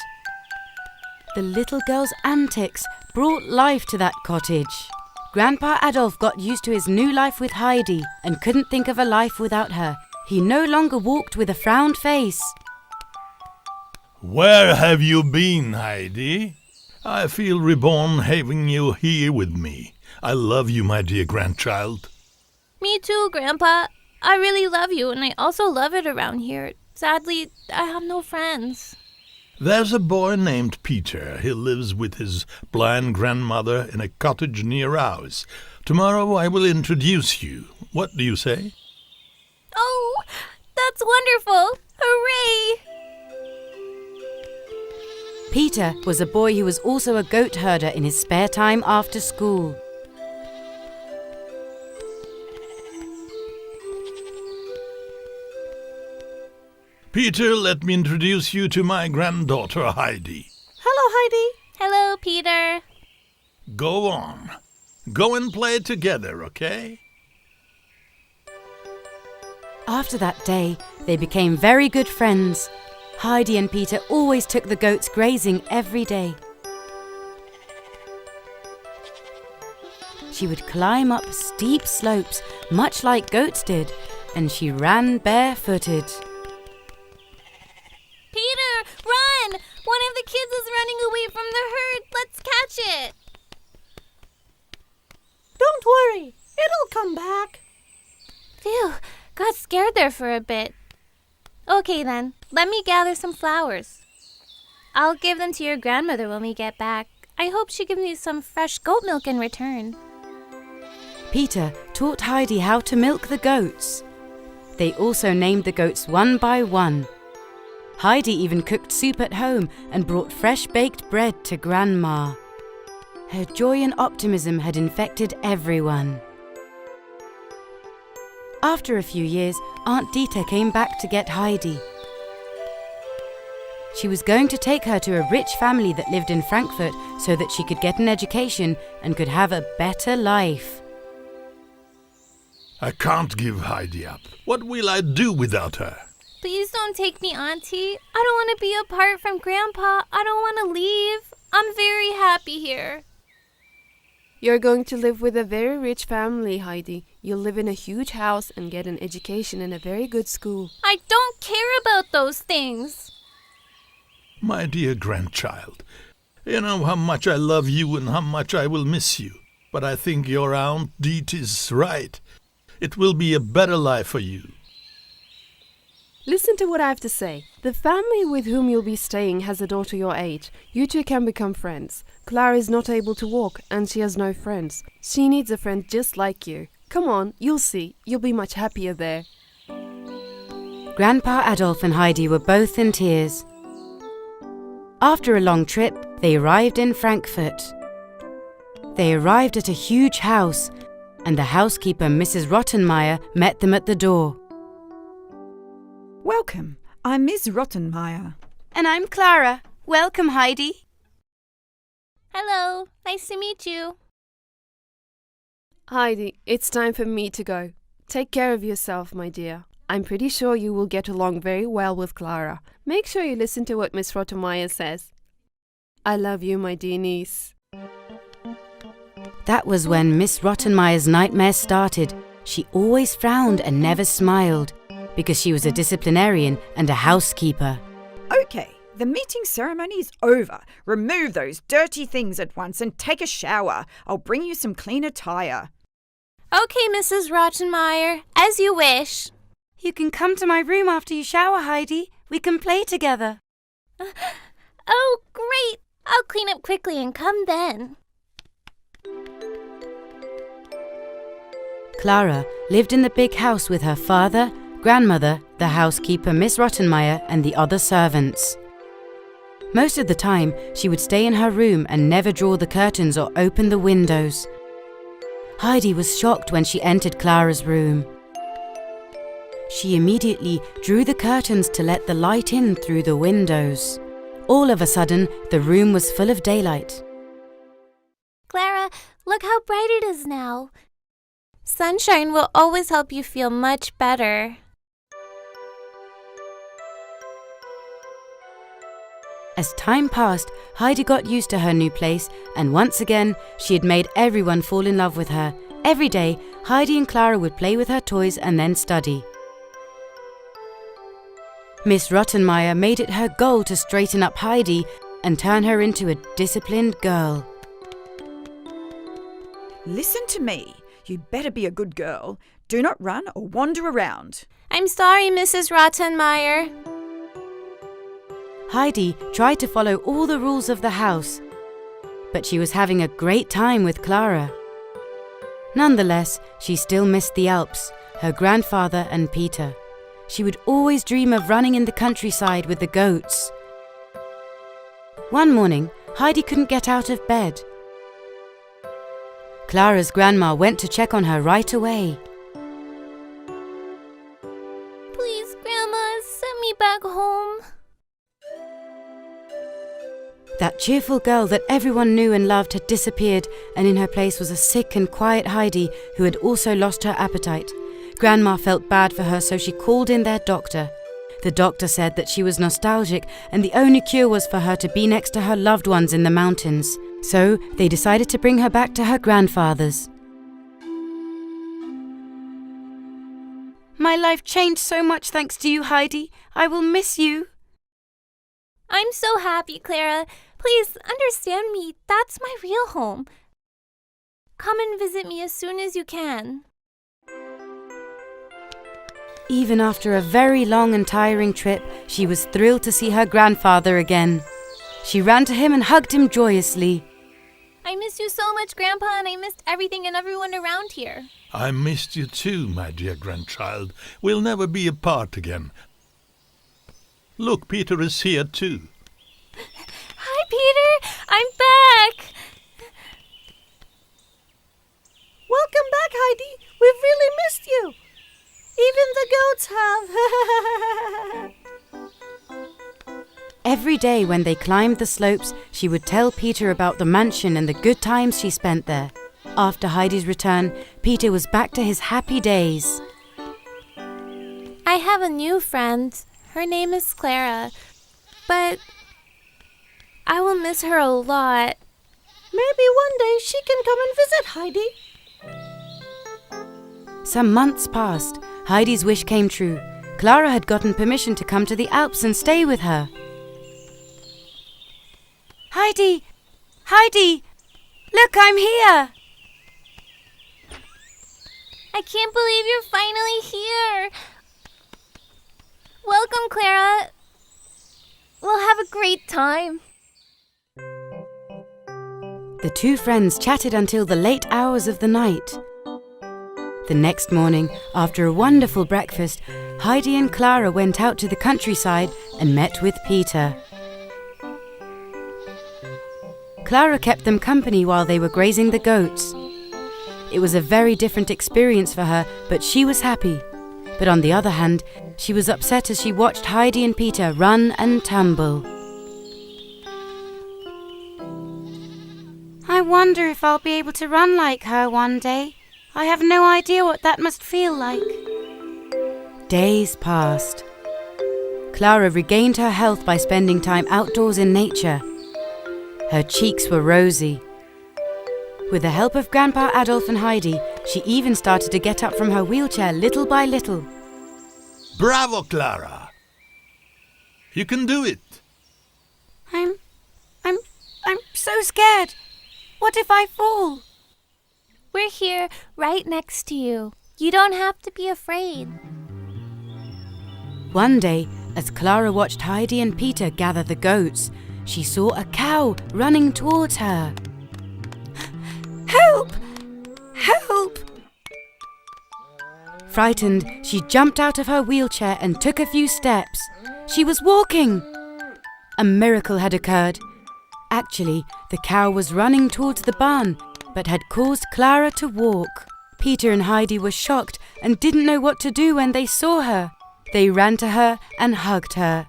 The little girl's antics brought life to that cottage. Grandpa Adolf got used to his new life with Heidi and couldn't think of a life without her. He no longer walked with a frowned face. Where have you been, Heidi? I feel reborn having you here with me. I love you, my dear grandchild. Me too, Grandpa. I really love you, and I also love it around here. Sadly, I have no friends. There's a boy named Peter. He lives with his blind grandmother in a cottage near ours. Tomorrow I will introduce you. What do you say? Oh, that's wonderful! Hooray! Peter was a boy who was also a goat herder in his spare time after school. Peter, let me introduce you to my granddaughter, Heidi. Hello, Heidi. Hello, Peter. Go on. Go and play together, okay? After that day, they became very good friends. Heidi and Peter always took the goats grazing every day. She would climb up steep slopes, much like goats did, and she ran barefooted. Peter, run! One of the kids is running away from the herd. Let's catch it. Don't worry, it'll come back. Phew, got scared there for a bit. Okay then, let me gather some flowers. I'll give them to your grandmother when we get back. I hope she gives me some fresh goat milk in return. Peter taught Heidi how to milk the goats. They also named the goats one by one. Heidi even cooked soup at home and brought fresh baked bread to Grandma. Her joy and optimism had infected everyone. After a few years, Aunt Dieter came back to get Heidi. She was going to take her to a rich family that lived in Frankfurt so that she could get an education and could have a better life. I can't give Heidi up. What will I do without her? Please don't take me, Auntie. I don't want to be apart from Grandpa. I don't want to leave. I'm very happy here. You're going to live with a very rich family, Heidi. You'll live in a huge house and get an education in a very good school. I don't care about those things. My dear grandchild, you know how much I love you and how much I will miss you. But I think your Aunt Deet is right. It will be a better life for you. Listen to what I have to say. The family with whom you'll be staying has a daughter your age. You two can become friends. Clara is not able to walk and she has no friends. She needs a friend just like you. Come on, you'll see. You'll be much happier there. Grandpa Adolf and Heidi were both in tears. After a long trip, they arrived in Frankfurt. They arrived at a huge house, and the housekeeper, Mrs. Rottenmeier, met them at the door. Welcome. I'm Miss Rottenmeier. And I'm Clara. Welcome, Heidi. Hello. Nice to meet you. Heidi, it's time for me to go. Take care of yourself, my dear. I'm pretty sure you will get along very well with Clara. Make sure you listen to what Miss Rottenmeier says. I love you, my dear niece. That was when Miss Rottenmeier's nightmare started. She always frowned and never smiled, because she was a disciplinarian and a housekeeper. Okay, the meeting ceremony is over. Remove those dirty things at once and take a shower. I'll bring you some clean attire. Okay, Mrs. Rottenmeier, as you wish. You can come to my room after you shower, Heidi. We can play together. Oh, great! I'll clean up quickly and come then. Clara lived in the big house with her father, grandmother, the housekeeper, Miss Rottenmeier, and the other servants. Most of the time, she would stay in her room and never draw the curtains or open the windows. Heidi was shocked when she entered Clara's room. She immediately drew the curtains to let the light in through the windows. All of a sudden, the room was full of daylight. Clara, look how bright it is now. Sunshine will always help you feel much better. As time passed, Heidi got used to her new place, and once again, she had made everyone fall in love with her. Every day, Heidi and Clara would play with her toys and then study. Miss Rottenmeier made it her goal to straighten up Heidi and turn her into a disciplined girl. Listen to me. You'd better be a good girl. Do not run or wander around. I'm sorry, Mrs. Rottenmeier. Heidi tried to follow all the rules of the house, but she was having a great time with Clara. Nonetheless, she still missed the Alps, her grandfather and Peter. She would always dream of running in the countryside with the goats. One morning, Heidi couldn't get out of bed. Clara's grandma went to check on her right away. Please, Grandma, send me back home. That cheerful girl that everyone knew and loved had disappeared, and in her place was a sick and quiet Heidi who had also lost her appetite. Grandma felt bad for her, so she called in their doctor. The doctor said that she was nostalgic and the only cure was for her to be next to her loved ones in the mountains. So they decided to bring her back to her grandfather's. My life changed so much thanks to you, Heidi. I will miss you. I'm so happy, Clara. Please understand me. That's my real home. Come and visit me as soon as you can. Even after a very long and tiring trip, she was thrilled to see her grandfather again. She ran to him and hugged him joyously. I miss you so much, Grandpa, and I missed everything and everyone around here. I missed you too, my dear grandchild. We'll never be apart again. Look, Peter is here too. Hi, Peter. I'm back. Welcome back, Heidi. We've really missed you. Even the goats have. Every day when they climbed the slopes, she would tell Peter about the mansion and the good times she spent there. After Heidi's return, Peter was back to his happy days. I have a new friend. Her name is Clara. But I will miss her a lot. Maybe one day she can come and visit Heidi. Some months passed. Heidi's wish came true. Clara had gotten permission to come to the Alps and stay with her. Heidi! Heidi! Look, I'm here! I can't believe you're finally here. Welcome, Clara. We'll have a great time. The two friends chatted until the late hours of the night. The next morning, after a wonderful breakfast, Heidi and Clara went out to the countryside and met with Peter. Clara kept them company while they were grazing the goats. It was a very different experience for her, but she was happy. But on the other hand, she was upset as she watched Heidi and Peter run and tumble. I wonder if I'll be able to run like her one day. I have no idea what that must feel like. Days passed. Clara regained her health by spending time outdoors in nature. Her cheeks were rosy. With the help of Grandpa Adolf and Heidi, she even started to get up from her wheelchair little by little. Bravo, Clara! You can do it! I'm so scared. What if I fall? We're here right next to you. You don't have to be afraid. One day, as Clara watched Heidi and Peter gather the goats, she saw a cow running towards her. Help! Help! Frightened, she jumped out of her wheelchair and took a few steps. She was walking! A miracle had occurred. Actually, the cow was running towards the barn, but had caused Clara to walk. Peter and Heidi were shocked and didn't know what to do when they saw her. They ran to her and hugged her.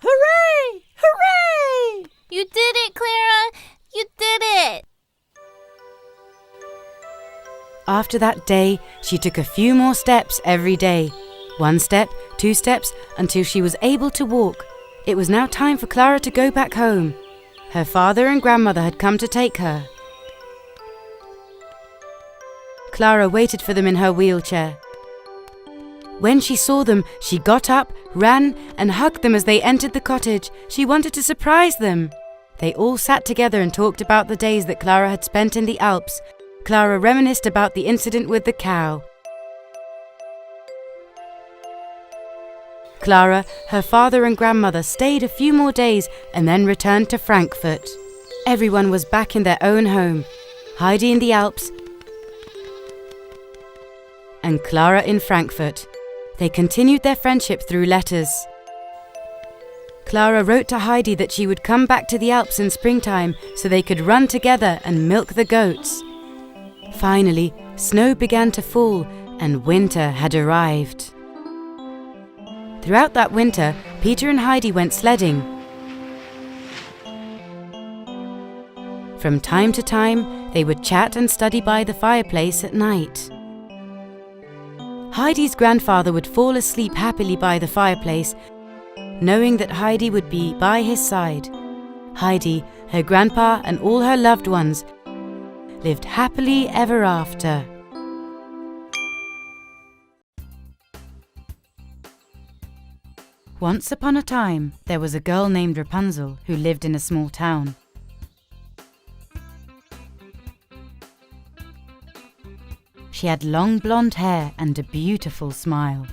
Hooray! Hooray! You did it, Clara! You did it! After that day, she took a few more steps every day. 1 step, 2 steps, until she was able to walk. It was now time for Clara to go back home. Her father and grandmother had come to take her. Clara waited for them in her wheelchair. When she saw them, she got up, ran, and hugged them as they entered the cottage. She wanted to surprise them. They all sat together and talked about the days that Clara had spent in the Alps. Clara reminisced about the incident with the cow. Clara, her father and grandmother stayed a few more days and then returned to Frankfurt. Everyone was back in their own home. Heidi in the Alps and Clara in Frankfurt. They continued their friendship through letters. Clara wrote to Heidi that she would come back to the Alps in springtime so they could run together and milk the goats. Finally, snow began to fall and winter had arrived. Throughout that winter, Peter and Heidi went sledding. From time to time, they would chat and study by the fireplace at night. Heidi's grandfather would fall asleep happily by the fireplace, knowing that Heidi would be by his side. Heidi, her grandpa, and all her loved ones lived happily ever after. Once upon a time, there was a girl named Rapunzel who lived in a small town. She had long blonde hair and a beautiful smile.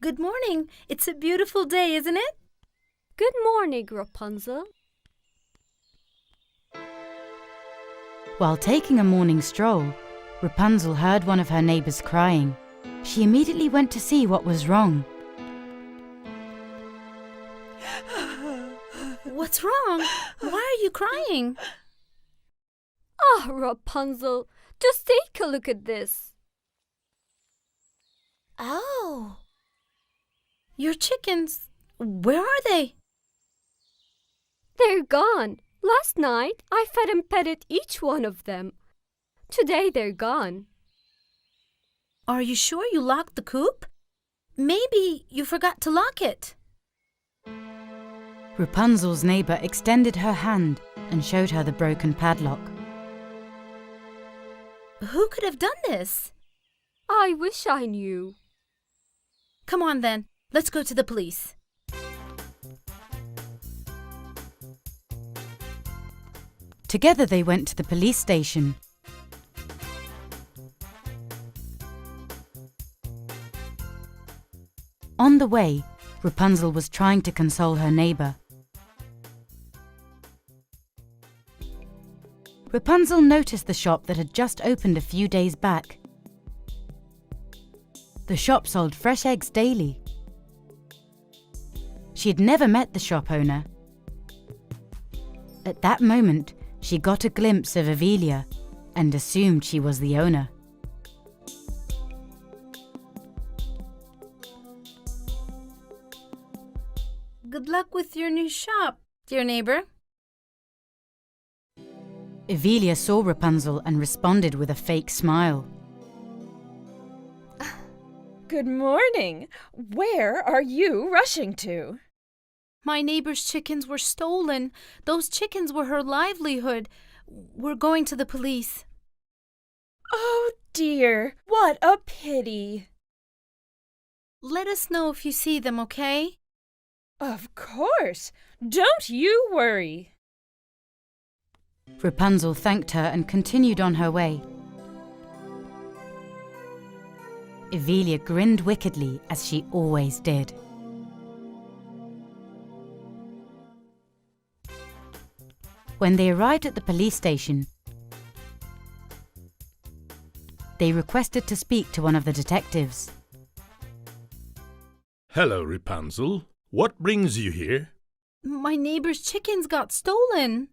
Good morning. It's a beautiful day, isn't it? Good morning, Rapunzel. While taking a morning stroll, Rapunzel heard one of her neighbors crying. She immediately went to see what was wrong. What's wrong? Why are you crying? Ah, Rapunzel, just take a look at this. Oh. Your chickens, where are they? They're gone. Last night, I fed and petted each one of them. Today, they're gone. Are you sure you locked the coop? Maybe you forgot to lock it. Rapunzel's neighbour extended her hand and showed her the broken padlock. Who could have done this? I wish I knew. Come on then, let's go to the police. Together they went to the police station. On the way, Rapunzel was trying to console her neighbour. Rapunzel noticed the shop that had just opened a few days back. The shop sold fresh eggs daily. She had never met the shop owner. At that moment, she got a glimpse of Evelia and assumed she was the owner. Good luck with your new shop, dear neighbor. Evelia saw Rapunzel and responded with a fake smile. Good morning. Where are you rushing to? My neighbor's chickens were stolen. Those chickens were her livelihood. We're going to the police. Oh dear, what a pity. Let us know if you see them, okay? Of course. Don't you worry. Rapunzel thanked her and continued on her way. Evelia grinned wickedly, as she always did. When they arrived at the police station, they requested to speak to one of the detectives. Hello, Rapunzel. What brings you here? My neighbor's chickens got stolen.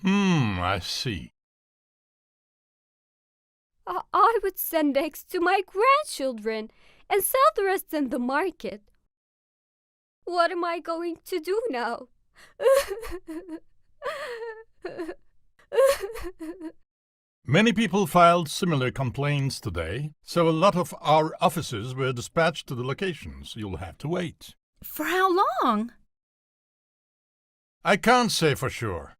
I see. I would send eggs to my grandchildren and sell the rest in the market. What am I going to do now? Many people filed similar complaints today, so a lot of our officers were dispatched to the locations. You'll have to wait. For how long? I can't say for sure.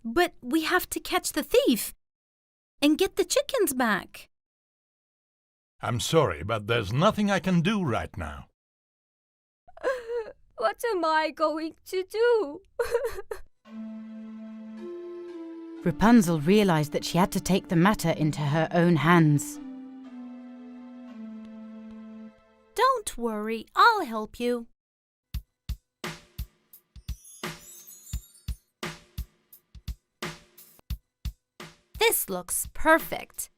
But we have to catch the thief and get the chickens back. I'm sorry, but there's nothing I can do right now. What am I going to do? Rapunzel realized that she had to take the matter into her own hands. Don't worry, I'll help you. This looks perfect.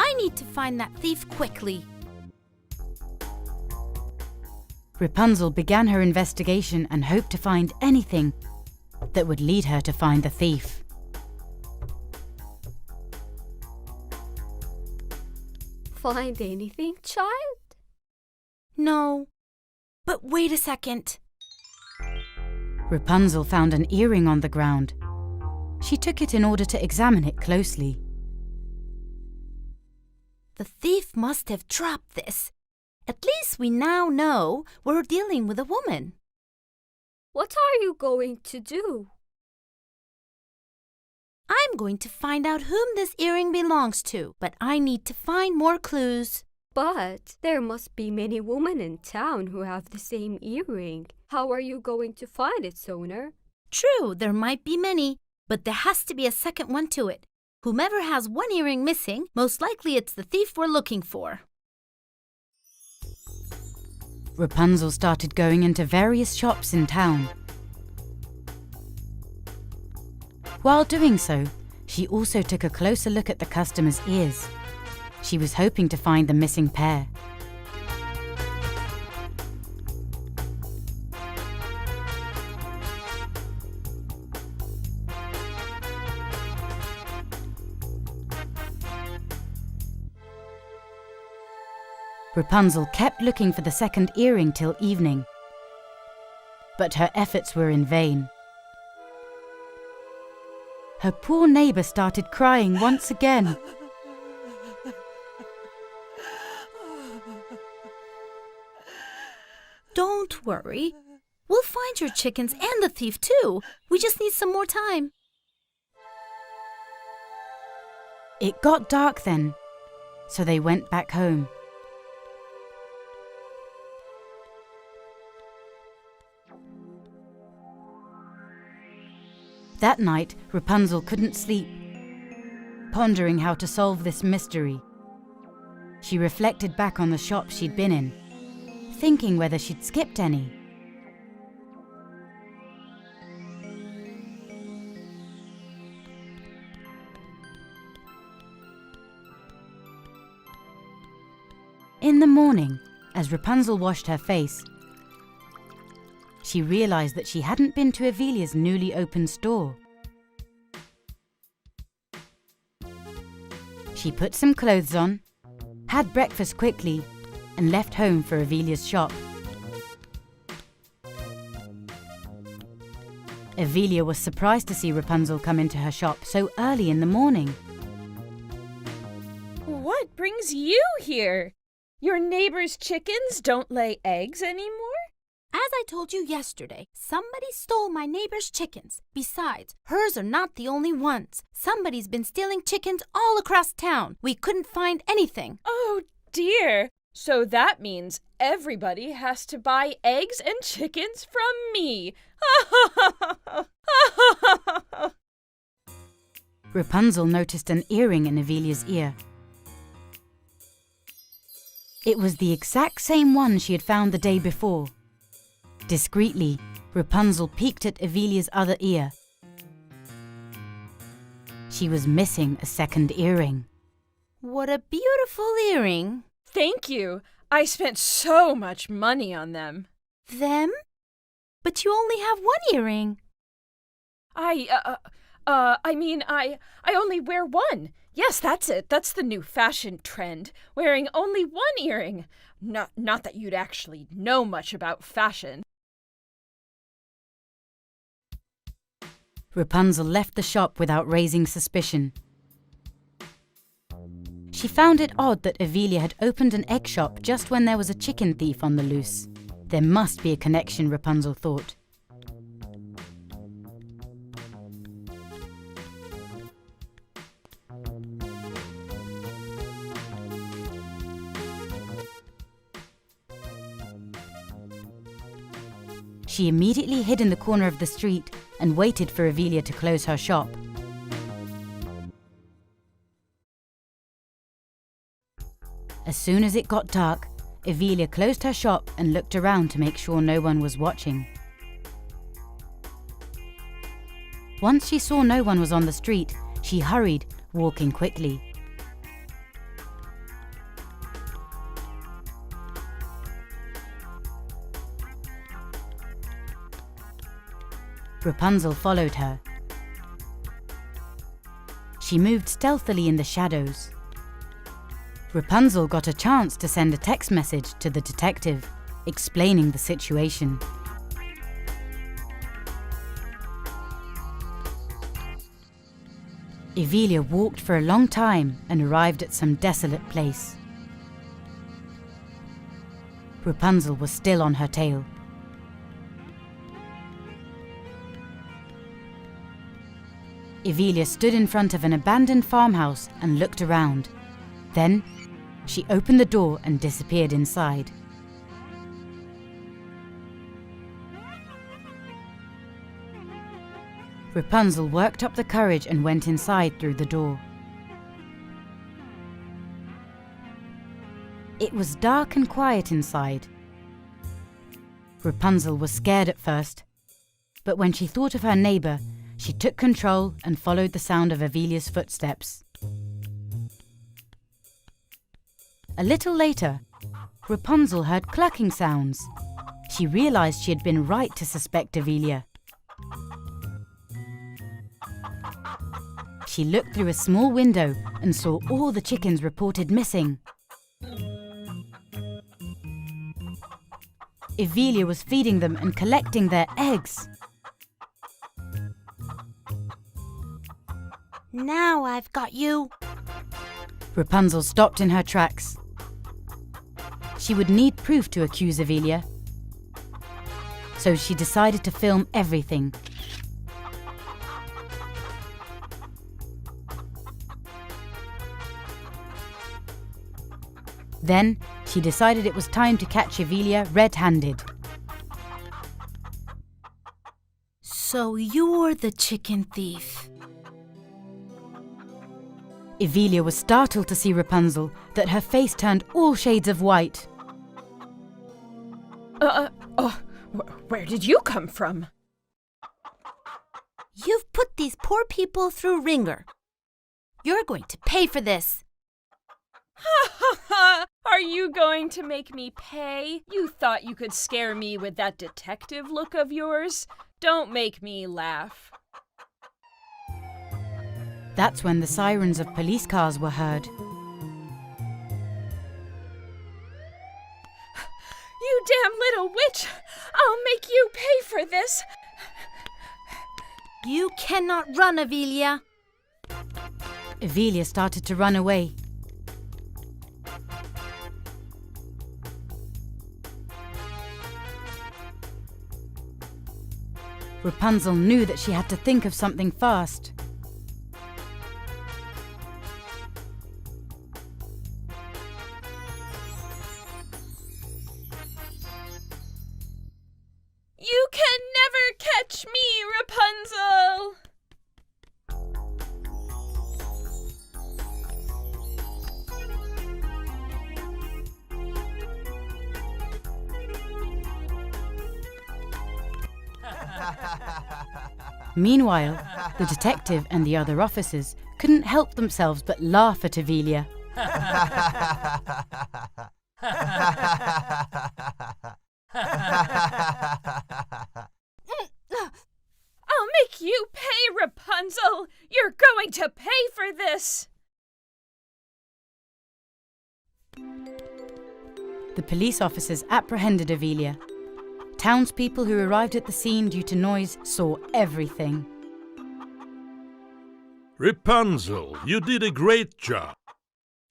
I need to find that thief quickly. Rapunzel began her investigation and hoped to find anything that would lead her to find the thief. Find anything, child? No. But wait a second. Rapunzel found an earring on the ground. She took it in order to examine it closely. The thief must have dropped this. At least we now know we're dealing with a woman. What are you going to do? I'm going to find out whom this earring belongs to, but I need to find more clues. But there must be many women in town who have the same earring. How are you going to find its owner? True, there might be many, but there has to be a second one to it. Whomever has one earring missing, most likely it's the thief we're looking for. Rapunzel started going into various shops in town. While doing so, she also took a closer look at the customers' ears. She was hoping to find the missing pair. Rapunzel kept looking for the second earring till evening, but her efforts were in vain. Her poor neighbour started crying once again. Don't worry. We'll find your chickens and the thief too. We just need some more time. It got dark then, so they went back home. That night, Rapunzel couldn't sleep, pondering how to solve this mystery. She reflected back on the shops she'd been in, thinking whether she'd skipped any. In the morning, as Rapunzel washed her face, she realized that she hadn't been to Evelia's newly opened store. She put some clothes on, had breakfast quickly, and left home for Evelia's shop. Evelia was surprised to see Rapunzel come into her shop so early in the morning. What brings you here? Your neighbor's chickens don't lay eggs anymore? As I told you yesterday, somebody stole my neighbor's chickens. Besides, hers are not the only ones. Somebody's been stealing chickens all across town. We couldn't find anything. Oh dear. So that means everybody has to buy eggs and chickens from me. Rapunzel noticed an earring in Evelia's ear. It was the exact same one she had found the day before. Discreetly, Rapunzel peeked at Evelia's other ear. She was missing a second earring. What a beautiful earring. Thank you. I spent so much money on them. Them? But you only have one earring. I only wear one. Yes, that's it. That's the new fashion trend, wearing only one earring. Not that you'd actually know much about fashion. Rapunzel left the shop without raising suspicion. She found it odd that Evelia had opened an egg shop just when there was a chicken thief on the loose. There must be a connection, Rapunzel thought. She immediately hid in the corner of the street and waited for Evelia to close her shop. As soon as it got dark, Evelia closed her shop and looked around to make sure no one was watching. Once she saw no one was on the street, she hurried, walking quickly. Rapunzel followed her. She moved stealthily in the shadows. Rapunzel got a chance to send a text message to the detective, explaining the situation. Evelia walked for a long time and arrived at some desolate place. Rapunzel was still on her tail. Evelia stood in front of an abandoned farmhouse and looked around. Then, she opened the door and disappeared inside. Rapunzel worked up the courage and went inside through the door. It was dark and quiet inside. Rapunzel was scared at first, but when she thought of her neighbour, she took control and followed the sound of Evelia's footsteps. A little later, Rapunzel heard clucking sounds. She realised she had been right to suspect Evelia. She looked through a small window and saw all the chickens reported missing. Evelia was feeding them and collecting their eggs. Now I've got you. Rapunzel stopped in her tracks. She would need proof to accuse Evelia, so she decided to film everything. Then she decided it was time to catch Evelia red-handed. So you're the chicken thief. Evelia was startled to see Rapunzel, that her face turned all shades of white. Where did you come from? You've put these poor people through Ringer. You're going to pay for this. Ha ha ha! Are you going to make me pay? You thought you could scare me with that detective look of yours? Don't make me laugh. That's when the sirens of police cars were heard. You damn little witch! I'll make you pay for this! You cannot run, Evelia. Evelia started to run away. Rapunzel knew that she had to think of something fast. You can never catch me, Rapunzel! Meanwhile, the detective and the other officers couldn't help themselves but laugh at Evelia. I'll make you pay, Rapunzel! You're going to pay for this! The police officers apprehended Evelia. Townspeople who arrived at the scene due to noise saw everything. Rapunzel, you did a great job.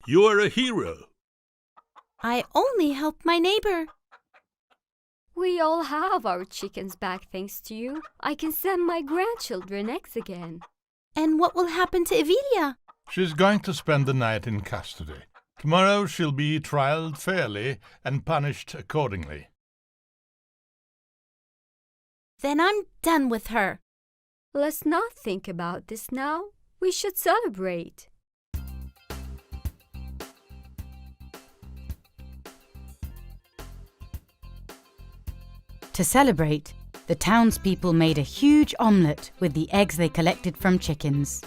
You are a hero. I only helped my neighbor. We all have our chickens back thanks to you. I can send my grandchildren eggs again. And what will happen to Evelia? She's going to spend the night in custody. Tomorrow she'll be trialed fairly and punished accordingly. Then I'm done with her. Let's not think about this now. We should celebrate. To celebrate, the townspeople made a huge omelette with the eggs they collected from chickens.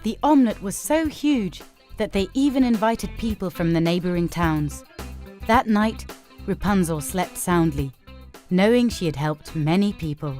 The omelette was so huge that they even invited people from the neighbouring towns. That night, Rapunzel slept soundly, knowing she had helped many people.